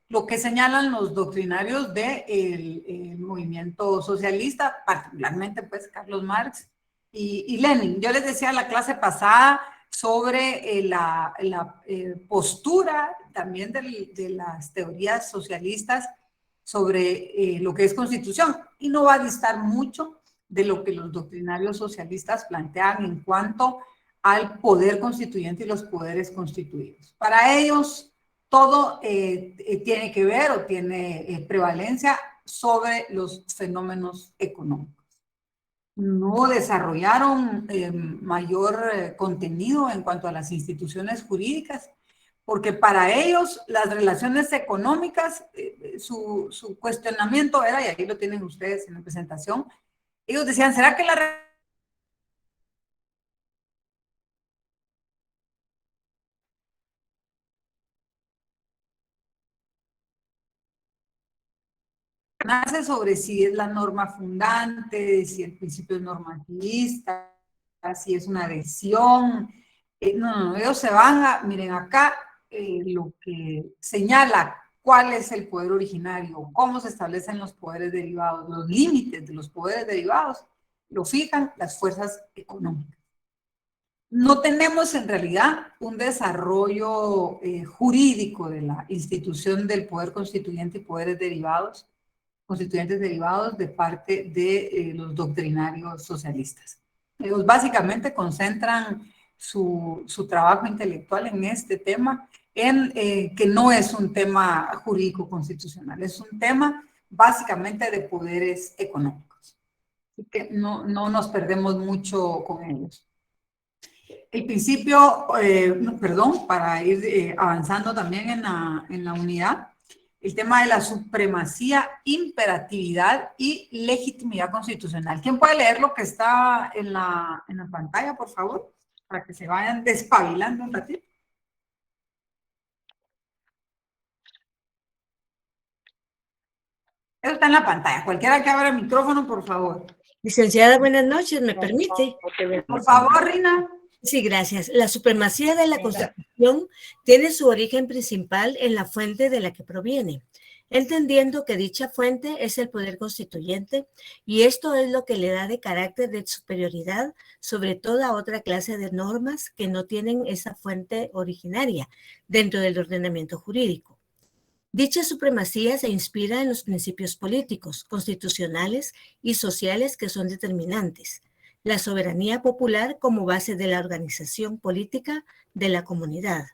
lo que señalan los doctrinarios del movimiento socialista, particularmente pues Carlos Marx y Lenin. Yo les decía en la clase pasada sobre la postura también de las teorías socialistas sobre lo que es constitución, y no va a distar mucho de lo que los doctrinarios socialistas plantean en cuanto al poder constituyente y los poderes constituidos. Para ellos, todo tiene que ver o tiene prevalencia sobre los fenómenos económicos. No desarrollaron mayor contenido en cuanto a las instituciones jurídicas, porque para ellos las relaciones económicas, su cuestionamiento era, y ahí lo tienen ustedes en la presentación, ellos decían, ¿será que la nace sobre si es la norma fundante, si el principio es normativista, si es una adhesión? No, ellos se van a, miren acá, lo que señala cuál es el poder originario, cómo se establecen los poderes derivados, los límites de los poderes derivados, lo fijan las fuerzas económicas. No tenemos en realidad un desarrollo jurídico de la institución del poder constituyente y poderes derivados, constituyentes derivados de parte de los doctrinarios socialistas. Ellos básicamente concentran su trabajo intelectual en este tema, en que no es un tema jurídico constitucional, es un tema básicamente de poderes económicos. Así que no nos perdemos mucho con ellos. El principio, perdón, para ir avanzando también en la unidad, el tema de la supremacía, imperatividad y legitimidad constitucional. ¿Quién puede leer lo que está en la pantalla, por favor? Para que se vayan despabilando un ratito. Eso está en la pantalla. Cualquiera que abra el micrófono, por favor. Licenciada, buenas noches, ¿me permite? Por favor, Rina. Sí, gracias. La supremacía de la Constitución tiene su origen principal en la fuente de la que proviene, entendiendo que dicha fuente es el poder constituyente y esto es lo que le da de carácter de superioridad sobre toda otra clase de normas que no tienen esa fuente originaria dentro del ordenamiento jurídico. Dicha supremacía se inspira en los principios políticos, constitucionales y sociales que son determinantes. La soberanía popular como base de la organización política de la comunidad.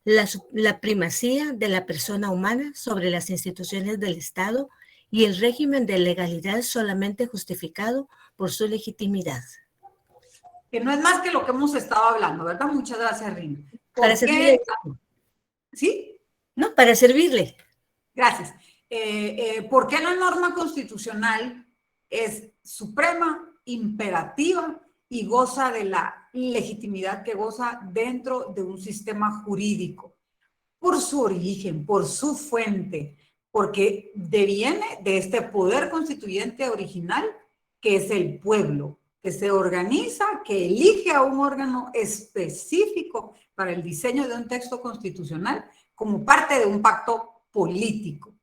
La primacía de la persona humana sobre las instituciones del Estado y el régimen de legalidad solamente justificado por su legitimidad. Que no es más que lo que hemos estado hablando, ¿verdad? Muchas gracias, Rina. Para servirle. ¿Sí? No, para servirle. Gracias. ¿Por qué la norma constitucional es suprema, imperativa y goza de la legitimidad que goza dentro de un sistema jurídico? Por su origen, por su fuente, porque deviene de este poder constituyente original que es el pueblo, que se organiza, que elige a un órgano específico para el diseño de un texto constitucional como parte de un pacto político.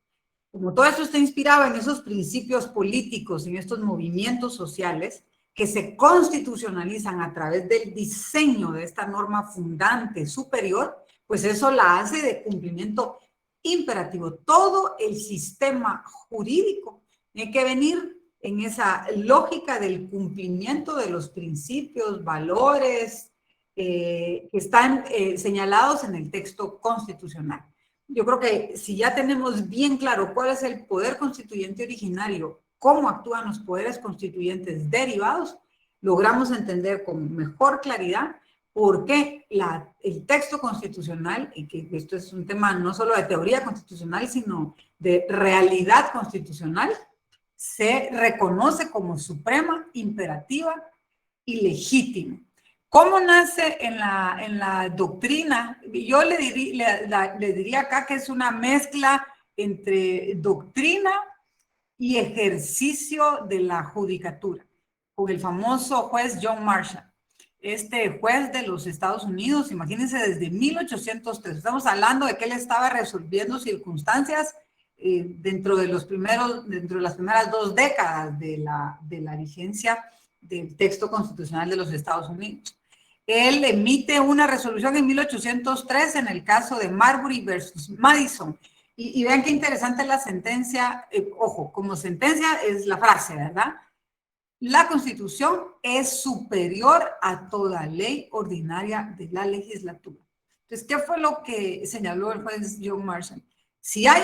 Como todo esto está inspirado en esos principios políticos, en estos movimientos sociales que se constitucionalizan a través del diseño de esta norma fundante superior, pues eso la hace de cumplimiento imperativo. Todo el sistema jurídico tiene que venir en esa lógica del cumplimiento de los principios, valores que están señalados en el texto constitucional. Yo creo que si ya tenemos bien claro cuál es el poder constituyente originario, cómo actúan los poderes constituyentes derivados, logramos entender con mejor claridad por qué el texto constitucional, y que esto es un tema no solo de teoría constitucional, sino de realidad constitucional, se reconoce como suprema, imperativa y legítima. ¿Cómo nace en la doctrina? Yo le diría acá que es una mezcla entre doctrina y ejercicio de la judicatura, con el famoso juez John Marshall. Este juez de los Estados Unidos, imagínense, desde 1803, estamos hablando de que él estaba resolviendo circunstancias dentro de las primeras 2 décadas de la vigencia del texto constitucional de los Estados Unidos. Él emite una resolución en 1803 en el caso de Marbury versus Madison. Y vean qué interesante la sentencia, ojo, como sentencia es la frase, ¿verdad? La Constitución es superior a toda ley ordinaria de la legislatura. Entonces, ¿qué fue lo que señaló el juez John Marshall? Si hay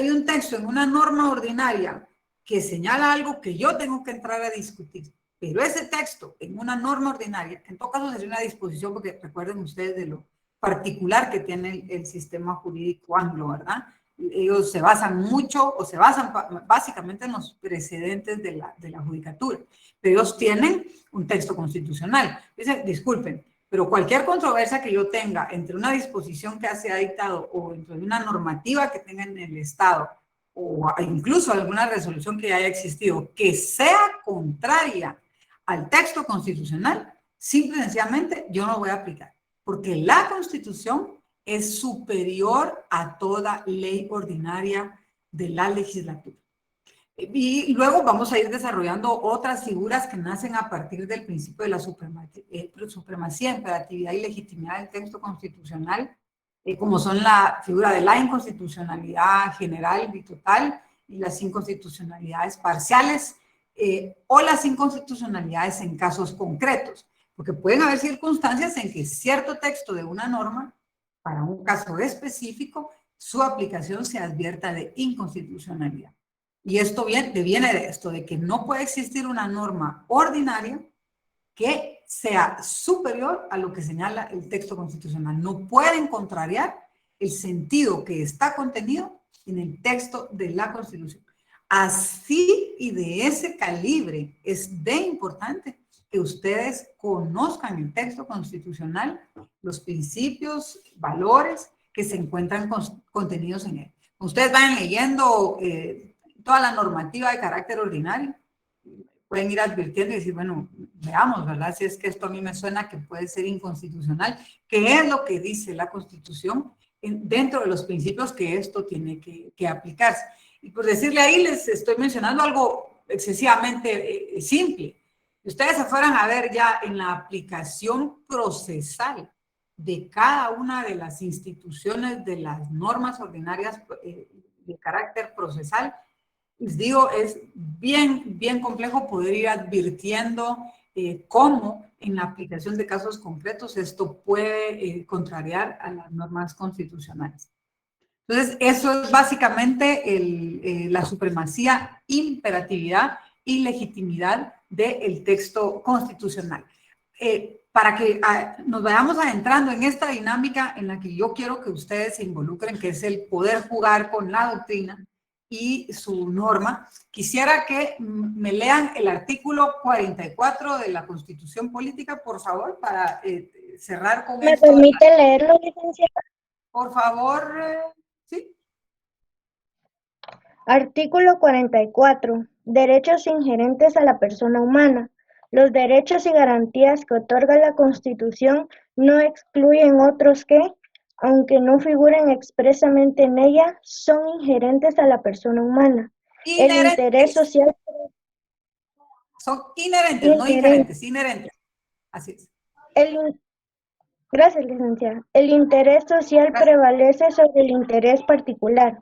un texto en una norma ordinaria que señala algo que yo tengo que entrar a discutir, pero ese texto en una norma ordinaria, que en todo caso sería una disposición, porque recuerden ustedes de lo particular que tiene el sistema jurídico anglo, ¿verdad? Ellos se basan mucho, o se basan básicamente en los precedentes de la judicatura, pero ellos tienen un texto constitucional. Dicen, disculpen, pero cualquier controversia que yo tenga entre una disposición que se ha dictado o entre una normativa que tenga en el Estado, o incluso alguna resolución que haya existido, que sea contraria al texto constitucional, simple y sencillamente yo no voy a aplicar, porque la Constitución es superior a toda ley ordinaria de la legislatura. Y luego vamos a ir desarrollando otras figuras que nacen a partir del principio de la supremacía, imperatividad y legitimidad del texto constitucional, como son la figura de la inconstitucionalidad general y total y las inconstitucionalidades parciales, o las inconstitucionalidades en casos concretos, porque pueden haber circunstancias en que cierto texto de una norma, para un caso específico, su aplicación se advierta de inconstitucionalidad. Y esto viene de esto, de que no puede existir una norma ordinaria que sea superior a lo que señala el texto constitucional. No pueden contrariar el sentido que está contenido en el texto de la Constitución. Así y de ese calibre es de importante que ustedes conozcan el texto constitucional, los principios, valores que se encuentran contenidos en él. Ustedes van leyendo toda la normativa de carácter ordinario, pueden ir advirtiendo y decir, bueno, veamos, ¿verdad? Si es que esto a mí me suena que puede ser inconstitucional, ¿qué es lo que dice la Constitución dentro de los principios que esto tiene que aplicarse? Y por decirle ahí, les estoy mencionando algo excesivamente simple. Si ustedes se fueran a ver ya en la aplicación procesal de cada una de las instituciones de las normas ordinarias de carácter procesal, les digo, es bien complejo poder ir advirtiendo cómo en la aplicación de casos concretos esto puede contrariar a las normas constitucionales. Entonces, eso es básicamente la supremacía, imperatividad y legitimidad del texto constitucional. Para que nos vayamos adentrando en esta dinámica en la que yo quiero que ustedes se involucren, que es el poder jugar con la doctrina y su norma, quisiera que me lean el artículo 44 de la Constitución Política, por favor, para cerrar con ¿Me esto. permite leerlo, licenciada? Por favor, sí. Artículo 44. Derechos inherentes a la persona humana. Los derechos y garantías que otorga la Constitución no excluyen otros que, aunque no figuren expresamente en ella, son inherentes a la persona humana. El interés social... Son inherentes, no inherentes, inherentes. Así es. Gracias, licenciada. El interés social prevalece sobre el interés particular.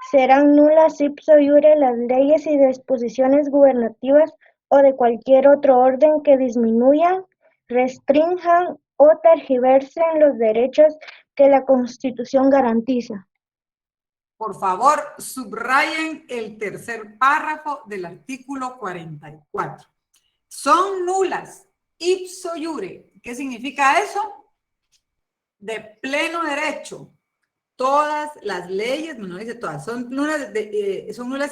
Serán nulas ipso iure las leyes y disposiciones gubernativas o de cualquier otro orden que disminuyan, restrinjan o tergiversen los derechos que la Constitución garantiza. Por favor, subrayen el tercer párrafo del artículo 44. Son nulas ipso iure. ¿Qué significa eso? De pleno derecho. Todas las leyes, no dice todas, son nulas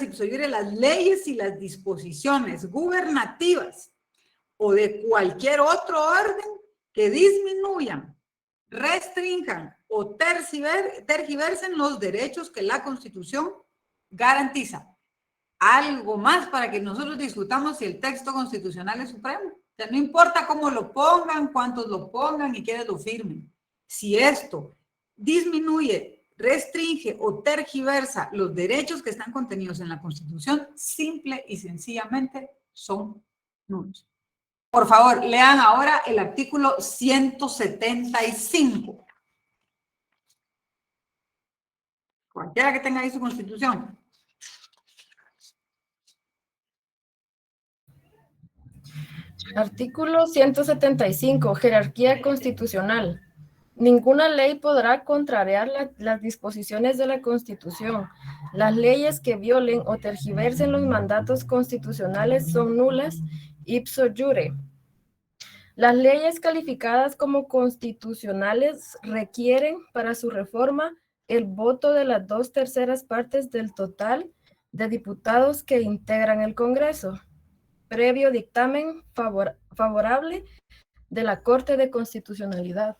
ipso iure las leyes y las disposiciones gubernativas o de cualquier otro orden que disminuyan, restrinjan o tergiversen los derechos que la Constitución garantiza. Algo más para que nosotros discutamos si el texto constitucional es supremo. O sea, no importa cómo lo pongan, cuántos lo pongan y quiénes lo firmen. Si esto disminuye, restringe o tergiversa los derechos que están contenidos en la Constitución, simple y sencillamente son nulos. Por favor, lean ahora el artículo 175. Cualquiera que tenga ahí su Constitución. Artículo 175. Jerarquía constitucional. Ninguna ley podrá contrariar las disposiciones de la Constitución. Las leyes que violen o tergiversen los mandatos constitucionales son nulas ipso iure. Las leyes calificadas como constitucionales requieren para su reforma el voto de las 2/3 partes del total de diputados que integran el Congreso, previo dictamen favorable de la Corte de Constitucionalidad.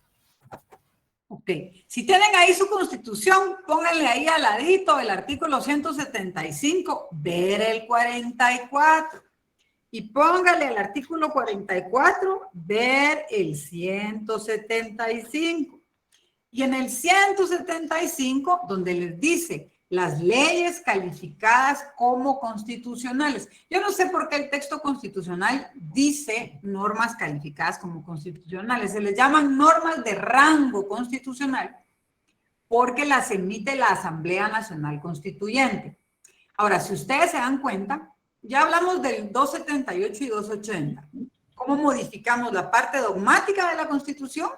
Ok, si tienen ahí su Constitución, pónganle ahí al ladito el artículo 175, ver el 44. Y póngale al artículo 44, ver el 175. Y en el 175, donde les dice las leyes calificadas como constitucionales. Yo no sé por qué el texto constitucional dice normas calificadas como constitucionales. Se les llaman normas de rango constitucional porque las emite la Asamblea Nacional Constituyente. Ahora, si ustedes se dan cuenta, ya hablamos del 278 y 280. ¿Cómo modificamos la parte dogmática de la Constitución?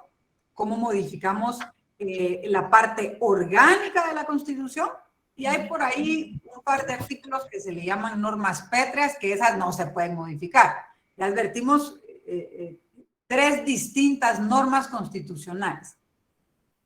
¿Cómo modificamos la parte orgánica de la Constitución? Y hay por ahí un par de artículos que se le llaman normas pétreas, que esas no se pueden modificar. Ya advertimos 3 distintas normas constitucionales.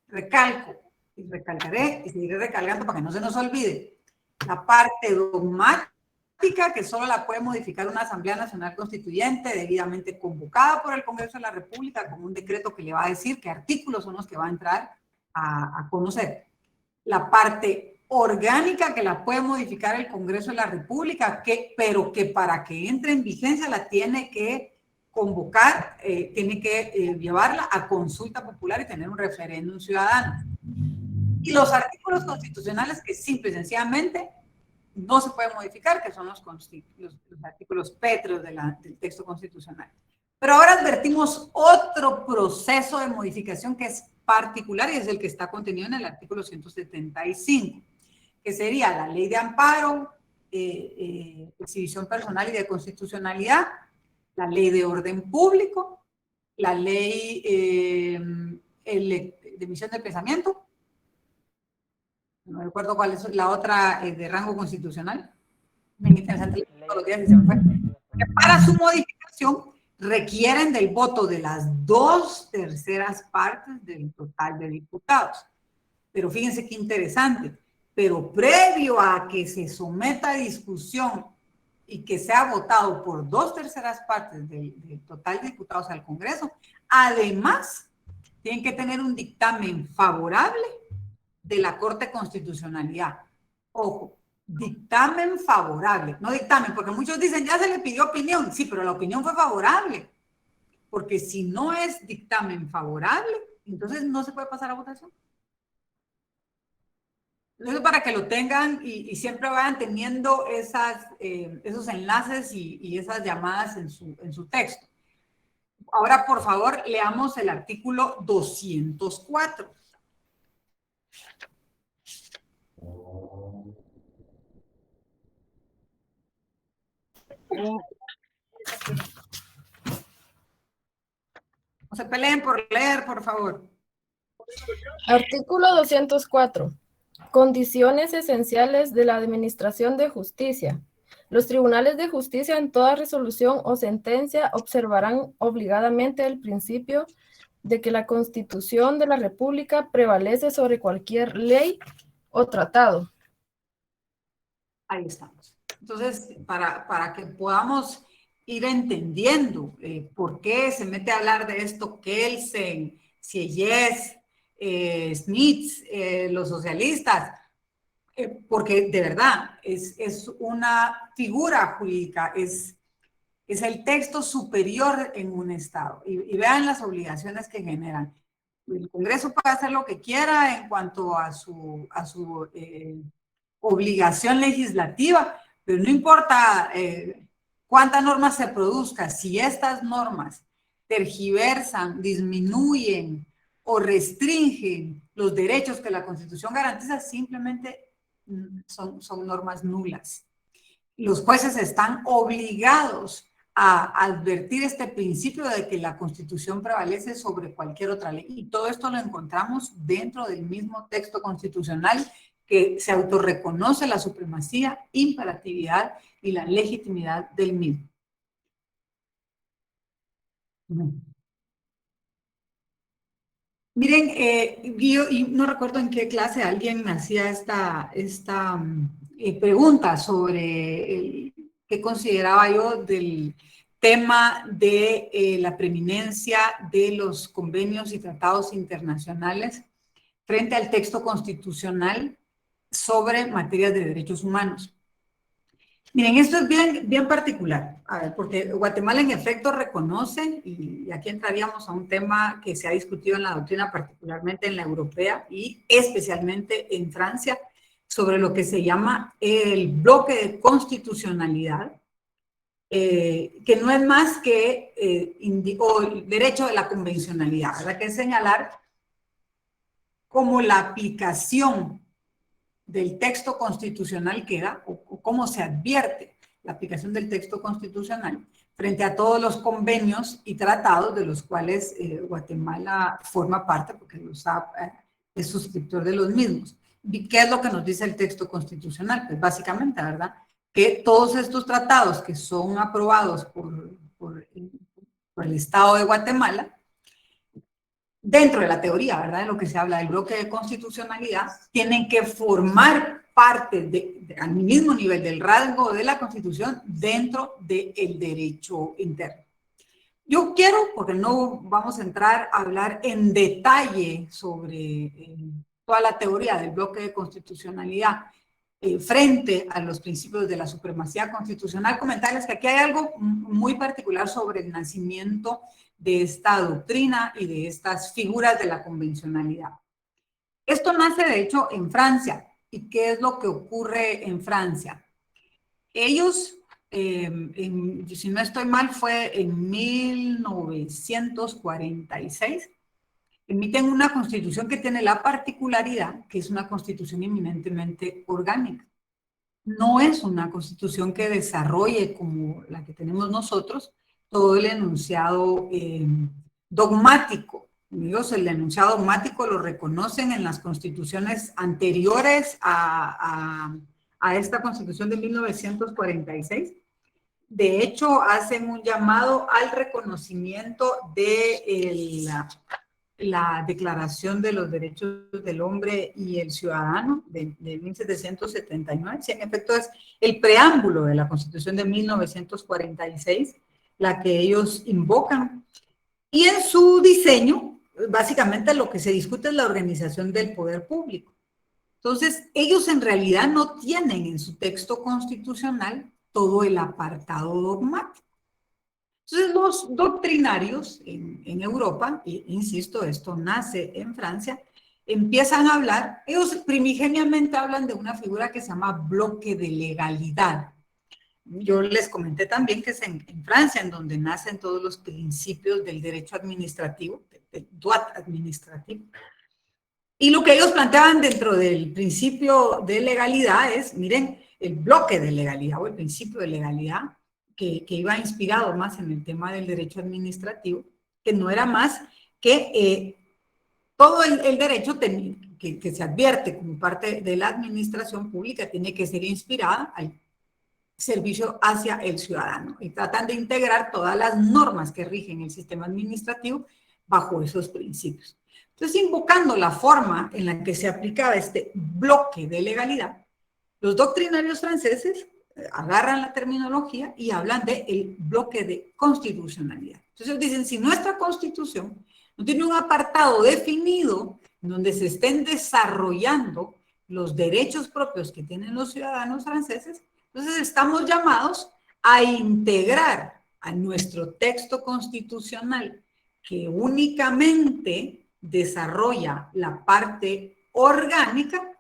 Recalco, y recalcaré, y seguiré recalcando para que no se nos olvide, la parte dogmática, que solo la puede modificar una Asamblea Nacional Constituyente debidamente convocada por el Congreso de la República con un decreto que le va a decir qué artículos son los que va a entrar a conocer. La parte orgánica, que la puede modificar el Congreso de la República, pero que para que entre en vigencia la tiene que convocar, tiene que llevarla a consulta popular y tener un referéndum ciudadano. Y los artículos constitucionales que simple y sencillamente no se pueden modificar, que son los artículos pétreos del texto constitucional. Pero ahora advertimos otro proceso de modificación que es particular y es el que está contenido en el artículo 175, que sería la ley de amparo, exhibición personal y de constitucionalidad, la ley de orden público, la ley de emisión de pensamiento, no recuerdo cuál es la otra de rango constitucional, bien interesante, todos los días y se me fue, que para su modificación requieren del voto de las 2/3 partes del total de diputados. Pero fíjense qué interesante, pero previo a que se someta a discusión y que sea votado por 2/3 partes del total de diputados al Congreso, además tienen que tener un dictamen favorable de la Corte de Constitucionalidad. Ojo, dictamen favorable, no dictamen, porque muchos dicen, ya se le pidió opinión. Sí, pero la opinión fue favorable, porque si no es dictamen favorable, entonces no se puede pasar a votación. Entonces, para que lo tengan y siempre vayan teniendo esos enlaces y esas llamadas en su texto. Ahora, por favor, leamos el artículo 204. No se peleen por leer, por favor. Artículo 204. Condiciones esenciales de la administración de justicia. Los tribunales de justicia en toda resolución o sentencia observarán obligadamente el principio de que la Constitución de la República prevalece sobre cualquier ley o tratado. Ahí estamos. Entonces, para que podamos ir entendiendo por qué se mete a hablar de esto Kelsen, Sieyès, Smith, los socialistas, porque de verdad es una figura jurídica, es el texto superior en un Estado. Y vean las obligaciones que generan. El Congreso puede hacer lo que quiera en cuanto a su obligación legislativa, pero no importa cuántas normas se produzcan, si estas normas tergiversan, disminuyen o restringen los derechos que la Constitución garantiza, simplemente son normas nulas. Los jueces están obligados a advertir este principio de que la Constitución prevalece sobre cualquier otra ley. Y todo esto lo encontramos dentro del mismo texto constitucional que se autorreconoce la supremacía, imperatividad y la legitimidad del mismo. Miren, yo no recuerdo en qué clase alguien me hacía esta pregunta sobre qué consideraba yo del tema de la preeminencia de los convenios y tratados internacionales frente al texto constitucional sobre materias de derechos humanos. Miren, esto es bien particular, a ver, porque Guatemala en efecto reconoce, y aquí entraríamos a un tema que se ha discutido en la doctrina, particularmente en la europea y especialmente en Francia, sobre lo que se llama el bloque de constitucionalidad, que no es más que el derecho de la convencionalidad, ¿verdad? Que es señalar cómo la aplicación del texto constitucional queda, o cómo se advierte la aplicación del texto constitucional frente a todos los convenios y tratados de los cuales Guatemala forma parte, porque es suscriptor de los mismos. ¿qué es lo que nos dice el texto constitucional? Pues básicamente, ¿verdad? Que todos estos tratados que son aprobados por el Estado de Guatemala, dentro de la teoría, ¿verdad? De lo que se habla del bloque de constitucionalidad, tienen que formar parte al mismo nivel del rasgo de la Constitución dentro del derecho interno. Yo quiero, porque no vamos a entrar a hablar en detalle sobre toda la teoría del bloque de constitucionalidad frente a los principios de la supremacía constitucional, comentarles que aquí hay algo muy particular sobre el nacimiento de esta doctrina y de estas figuras de la convencionalidad. Esto nace, de hecho, en Francia. ¿Y qué es lo que ocurre en Francia? Ellos, si no estoy mal, fue en 1946, emiten una constitución que tiene la particularidad que es una constitución eminentemente orgánica. No es una constitución que desarrolle, como la que tenemos nosotros, todo el enunciado dogmático. Ellos el enunciado dogmático lo reconocen en las constituciones anteriores a esta constitución de 1946. De hecho, hacen un llamado al reconocimiento de la Declaración de los Derechos del Hombre y el Ciudadano de 1779. Sí, en efecto, es el preámbulo de la Constitución de 1946, la que ellos invocan. Y en su diseño, básicamente lo que se discute es la organización del poder público. Entonces, ellos en realidad no tienen en su texto constitucional todo el apartado dogmático. Entonces, los doctrinarios en Europa, e insisto, esto nace en Francia, empiezan a hablar, ellos primigeniamente hablan de una figura que se llama bloque de legalidad. Yo les comenté también que es en Francia en donde nacen todos los principios del derecho administrativo, del droit administrativo. Y lo que ellos planteaban dentro del principio de legalidad es, miren, el bloque de legalidad o el principio de legalidad que iba inspirado más en el tema del derecho administrativo, que no era más que todo el derecho que se advierte como parte de la administración pública tiene que ser inspirada al servicio hacia el ciudadano. Y tratan de integrar todas las normas que rigen el sistema administrativo bajo esos principios. Entonces, invocando la forma en la que se aplicaba este bloque de legalidad, los doctrinarios franceses agarran la terminología y hablan del bloque de constitucionalidad. Entonces dicen, si nuestra constitución no tiene un apartado definido en donde se estén desarrollando los derechos propios que tienen los ciudadanos franceses, entonces estamos llamados a integrar a nuestro texto constitucional que únicamente desarrolla la parte orgánica,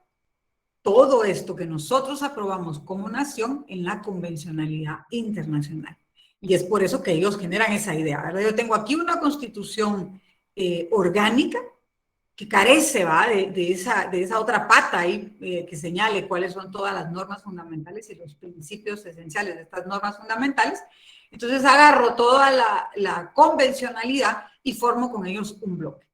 todo esto que nosotros aprobamos como nación en la convencionalidad internacional. Y es por eso que ellos generan esa idea, ¿verdad? Yo tengo aquí una constitución orgánica que carece, ¿va? de esa otra pata ahí que señale cuáles son todas las normas fundamentales y los principios esenciales de estas normas fundamentales. Entonces agarro toda la convencionalidad y formo con ellos un bloque.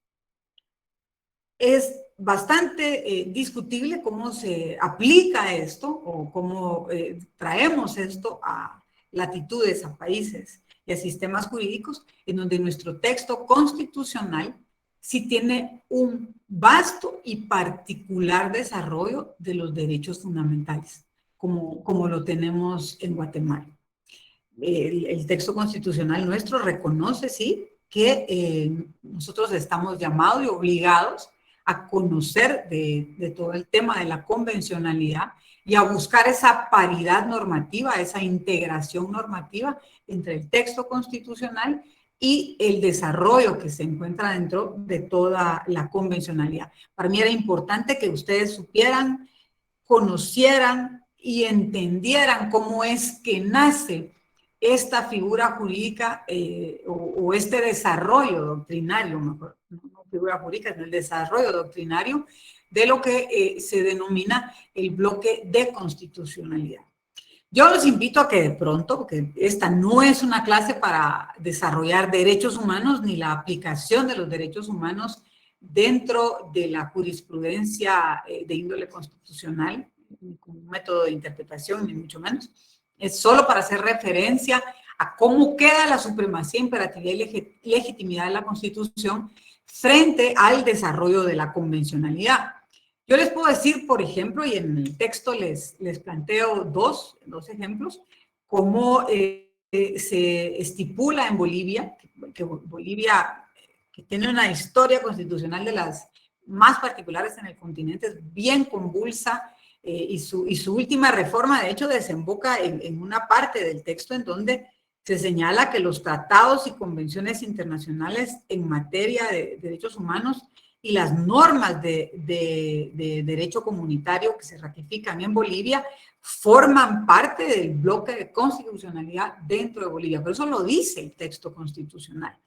Es bastante discutible cómo se aplica esto o cómo traemos esto a latitudes, a países y a sistemas jurídicos en donde nuestro texto constitucional sí tiene un vasto y particular desarrollo de los derechos fundamentales, como lo tenemos en Guatemala. El texto constitucional nuestro reconoce, sí, que nosotros estamos llamados y obligados a conocer de todo el tema de la convencionalidad y a buscar esa paridad normativa, esa integración normativa entre el texto constitucional y el desarrollo que se encuentra dentro de toda la convencionalidad. Para mí era importante que ustedes supieran, conocieran y entendieran cómo es que nace esta figura jurídica o este desarrollo doctrinario, mejor, no figura jurídica, sino el desarrollo doctrinario de lo que se denomina el bloque de constitucionalidad. Yo los invito a que de pronto, porque esta no es una clase para desarrollar derechos humanos ni la aplicación de los derechos humanos dentro de la jurisprudencia de índole constitucional, con un método de interpretación, ni mucho menos. Es solo para hacer referencia a cómo queda la supremacía, imperatividad y legitimidad de la Constitución frente al desarrollo de la convencionalidad. Yo les puedo decir, por ejemplo, y en el texto les planteo dos ejemplos, cómo se estipula en Bolivia, que Bolivia, que tiene una historia constitucional de las más particulares en el continente, es bien convulsa, y su última reforma, de hecho, desemboca en una parte del texto en donde se señala que los tratados y convenciones internacionales en materia de derechos humanos y las normas de derecho comunitario que se ratifican en Bolivia forman parte del bloque de constitucionalidad dentro de Bolivia. Pero eso lo dice el texto constitucional.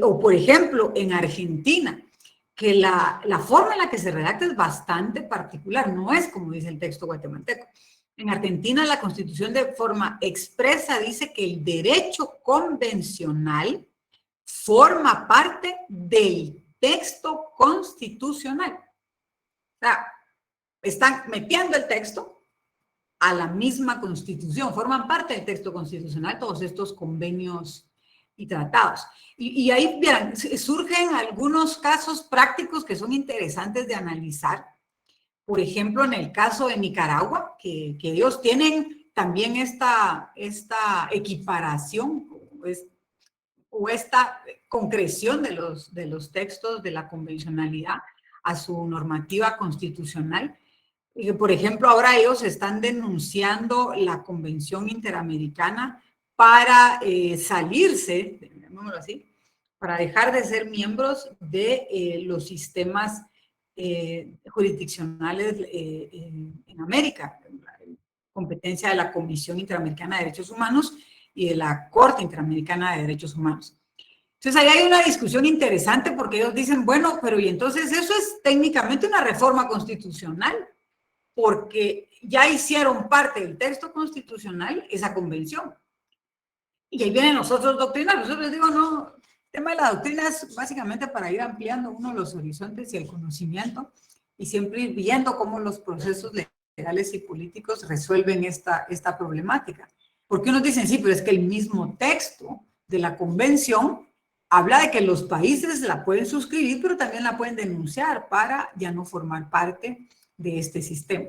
O, por ejemplo, en Argentina, que la forma en la que se redacta es bastante particular, no es como dice el texto guatemalteco. En Argentina, la Constitución de forma expresa dice que el derecho convencional forma parte del texto constitucional. O sea, están metiendo el texto a la misma Constitución, forman parte del texto constitucional todos estos convenios y tratados. Y ahí, verán, surgen algunos casos prácticos que son interesantes de analizar. Por ejemplo, en el caso de Nicaragua, que ellos tienen también esta equiparación o esta concreción de los textos de la convencionalidad a su normativa constitucional. Y que, por ejemplo, ahora ellos están denunciando la Convención Interamericana para salirse, llamémoslo así, para dejar de ser miembros de los sistemas jurisdiccionales en América, la competencia de la Comisión Interamericana de Derechos Humanos y de la Corte Interamericana de Derechos Humanos. Entonces, ahí hay una discusión interesante porque ellos dicen, bueno, pero y entonces eso es técnicamente una reforma constitucional, porque ya hicieron parte del texto constitucional esa convención. Y ahí vienen los otros doctrinarios. Yo les digo, no, el tema de la doctrina es básicamente para ir ampliando uno los horizontes y el conocimiento y siempre ir viendo cómo los procesos legales y políticos resuelven esta problemática. Porque unos dicen, sí, pero es que el mismo texto de la convención habla de que los países la pueden suscribir, pero también la pueden denunciar para ya no formar parte de este sistema.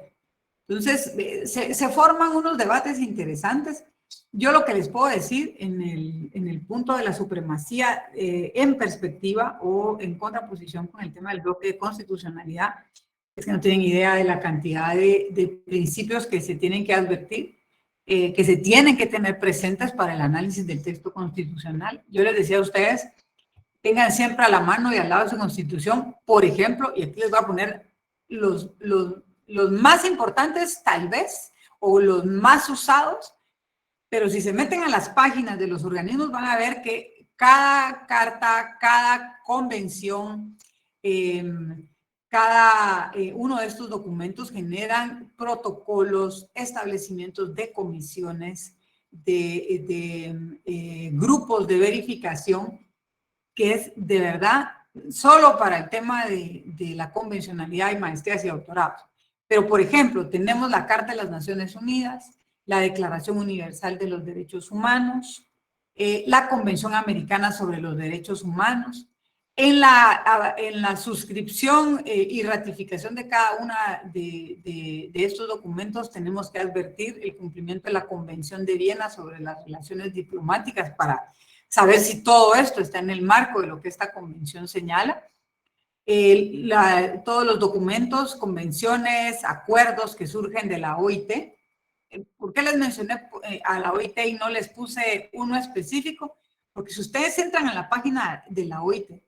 Entonces, se forman unos debates interesantes. Yo lo que les puedo decir en el punto de la supremacía en perspectiva o en contraposición con el tema del bloque de constitucionalidad es que no tienen idea de la cantidad de principios que se tienen que advertir, que se tienen que tener presentes para el análisis del texto constitucional. Yo les decía a ustedes, tengan siempre a la mano y al lado de su constitución, por ejemplo, y aquí les voy a poner los más importantes tal vez, o los más usados, pero si se meten a las páginas de los organismos van a ver que cada carta, cada convención, cada uno de estos documentos generan protocolos, establecimientos de comisiones, de grupos de verificación, que es de verdad solo para el tema de la convencionalidad y maestrías y doctorados. Pero, por ejemplo, tenemos la Carta de las Naciones Unidas, la Declaración Universal de los Derechos Humanos, la Convención Americana sobre los Derechos Humanos. En la suscripción y ratificación de cada una de estos documentos tenemos que advertir el cumplimiento de la Convención de Viena sobre las relaciones diplomáticas para saber si todo esto está en el marco de lo que esta convención señala. Todos los documentos, convenciones, acuerdos que surgen de la OIT. ¿Por qué les mencioné a la OIT y no les puse uno específico? Porque si ustedes entran a la página de la OIT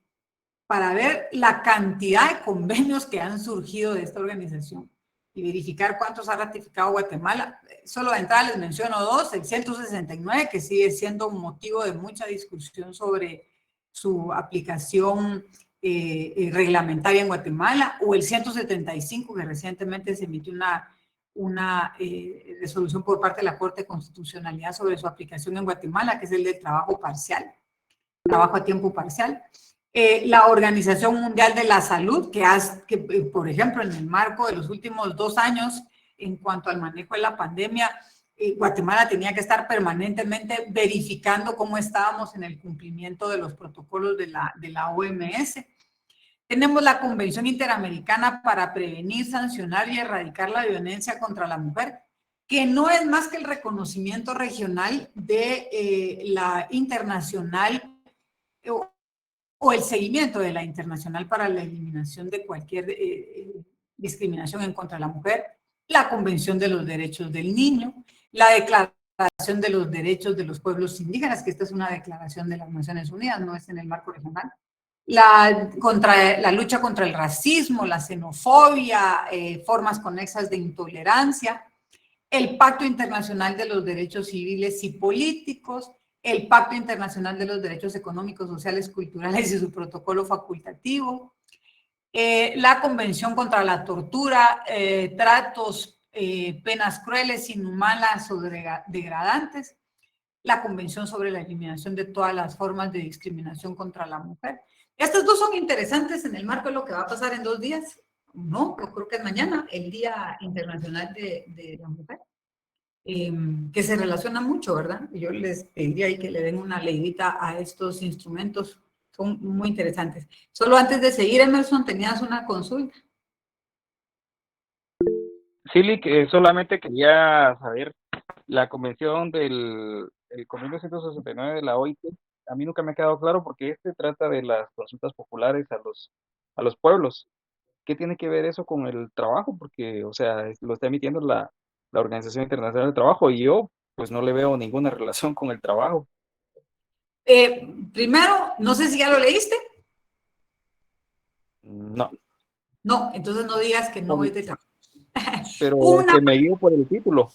para ver la cantidad de convenios que han surgido de esta organización y verificar cuántos ha ratificado Guatemala, solo de entrada les menciono dos, el 169, que sigue siendo un motivo de mucha discusión sobre su aplicación reglamentaria en Guatemala, o el 175, que recientemente se emitió una resolución por parte de la Corte de Constitucionalidad sobre su aplicación en Guatemala, que es el del trabajo parcial, trabajo a tiempo parcial. La Organización Mundial de la Salud, por ejemplo, en el marco de los últimos 2 años, en cuanto al manejo de la pandemia, Guatemala tenía que estar permanentemente verificando cómo estábamos en el cumplimiento de los protocolos de la OMS. Tenemos la Convención Interamericana para Prevenir, Sancionar y Erradicar la Violencia contra la Mujer, que no es más que el reconocimiento regional de la internacional o el seguimiento de la internacional para la eliminación de cualquier discriminación en contra de la mujer, la Convención de los Derechos del Niño, la Declaración de los Derechos de los Pueblos Indígenas, que esta es una declaración de las Naciones Unidas, no es en el marco regional, la lucha contra el racismo, la xenofobia, formas conexas de intolerancia, el Pacto Internacional de los Derechos Civiles y Políticos, el Pacto Internacional de los Derechos Económicos, Sociales, Culturales y su protocolo facultativo, la Convención contra la Tortura, Tratos, Penas Crueles, Inhumanas o Degradantes, la Convención sobre la Eliminación de todas las formas de discriminación contra la mujer. Estas 2 son interesantes en el marco de lo que va a pasar en 2 días. No, yo creo que es mañana, el Día Internacional de la Mujer. Que se relaciona mucho, ¿verdad? Yo les pediría ahí que le den una leidita a estos instrumentos, son muy interesantes. Solo antes de seguir, Emerson, tenías una consulta. Sí, que solamente quería saber, la convención el convenio 169 de la OIT, a mí nunca me ha quedado claro porque trata de las consultas populares a los pueblos. ¿Qué tiene que ver eso con el trabajo? Porque, o sea, lo está emitiendo la Organización Internacional del Trabajo y yo, pues, no le veo ninguna relación con el trabajo. Primero, no sé si ya lo leíste. No. No, entonces no digas que no es de trabajo. Pero que me guío por el título.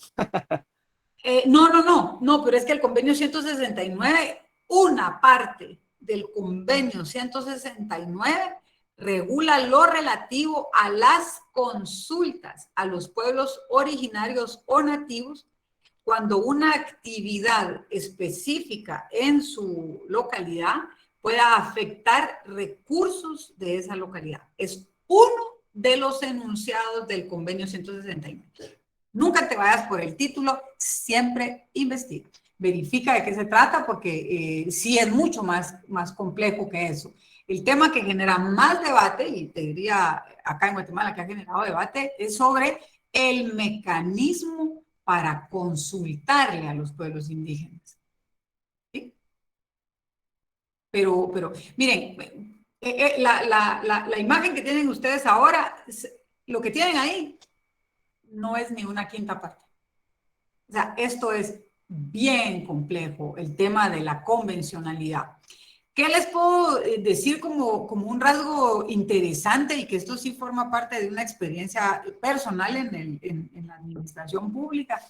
No, pero es que el convenio 169, una parte del convenio 169 regula lo relativo a las consultas a los pueblos originarios o nativos cuando una actividad específica en su localidad pueda afectar recursos de esa localidad. Es uno de los enunciados del convenio 169. Nunca te vayas por el título, siempre investiga. Verifica de qué se trata porque sí es mucho más complejo que eso. El tema que genera más debate, y te diría acá en Guatemala que ha generado debate, es sobre el mecanismo para consultarle a los pueblos indígenas. ¿Sí? Pero miren, la imagen que tienen ustedes ahora, lo que tienen ahí, no es ni una quinta parte. O sea, esto es bien complejo, el tema de la convencionalidad. ¿Qué les puedo decir como un rasgo interesante y que esto sí forma parte de una experiencia personal en la administración pública?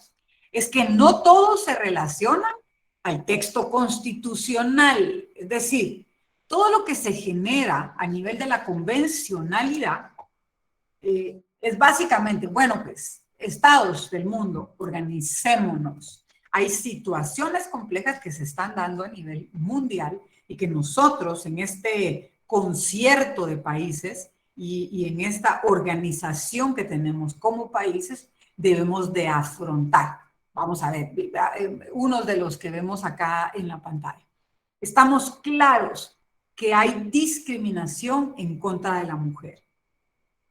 Es que no todo se relaciona al texto constitucional. Es decir, todo lo que se genera a nivel de la convencionalidad es básicamente, bueno, pues, estados del mundo, organicémonos. Hay situaciones complejas que se están dando a nivel mundial y que nosotros en este concierto de países y en esta organización que tenemos como países debemos de afrontar. Vamos a ver, unos de los que vemos acá en la pantalla. Estamos claros que hay discriminación en contra de la mujer,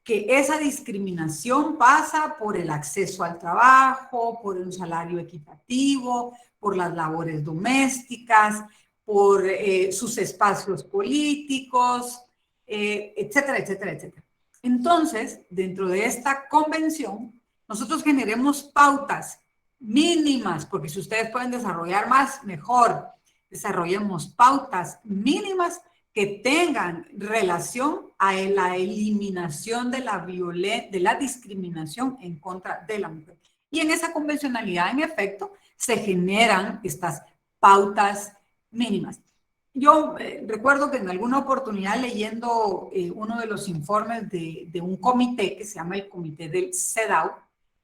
que esa discriminación pasa por el acceso al trabajo, por un salario equitativo, por las labores domésticas, por sus espacios políticos, etcétera, etcétera, etcétera. Entonces, dentro de esta convención, nosotros generemos pautas mínimas, porque si ustedes pueden desarrollar más, mejor. Desarrollemos pautas mínimas que tengan relación a la eliminación de la discriminación en contra de la mujer. Y en esa convencionalidad, en efecto, se generan estas pautas mínimas. Yo recuerdo que en alguna oportunidad leyendo uno de los informes de un comité que se llama el Comité del CEDAW.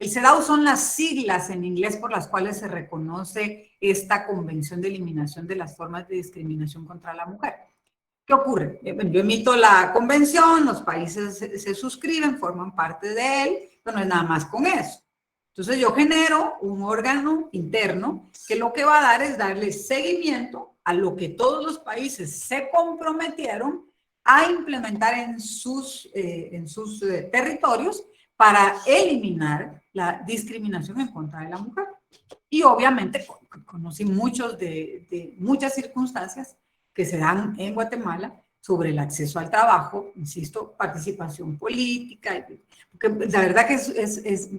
El CEDAW son las siglas en inglés por las cuales se reconoce esta Convención de Eliminación de las Formas de Discriminación contra la Mujer. ¿Qué ocurre? Yo emito la convención, los países se suscriben, forman parte de él, pero no es nada más con eso. Entonces yo genero un órgano interno que lo que va a dar es darle seguimiento a lo que todos los países se comprometieron a implementar en sus territorios para eliminar la discriminación en contra de la mujer. Y obviamente conocí muchas circunstancias que se dan en Guatemala sobre el acceso al trabajo, insisto, participación política, porque la verdad que es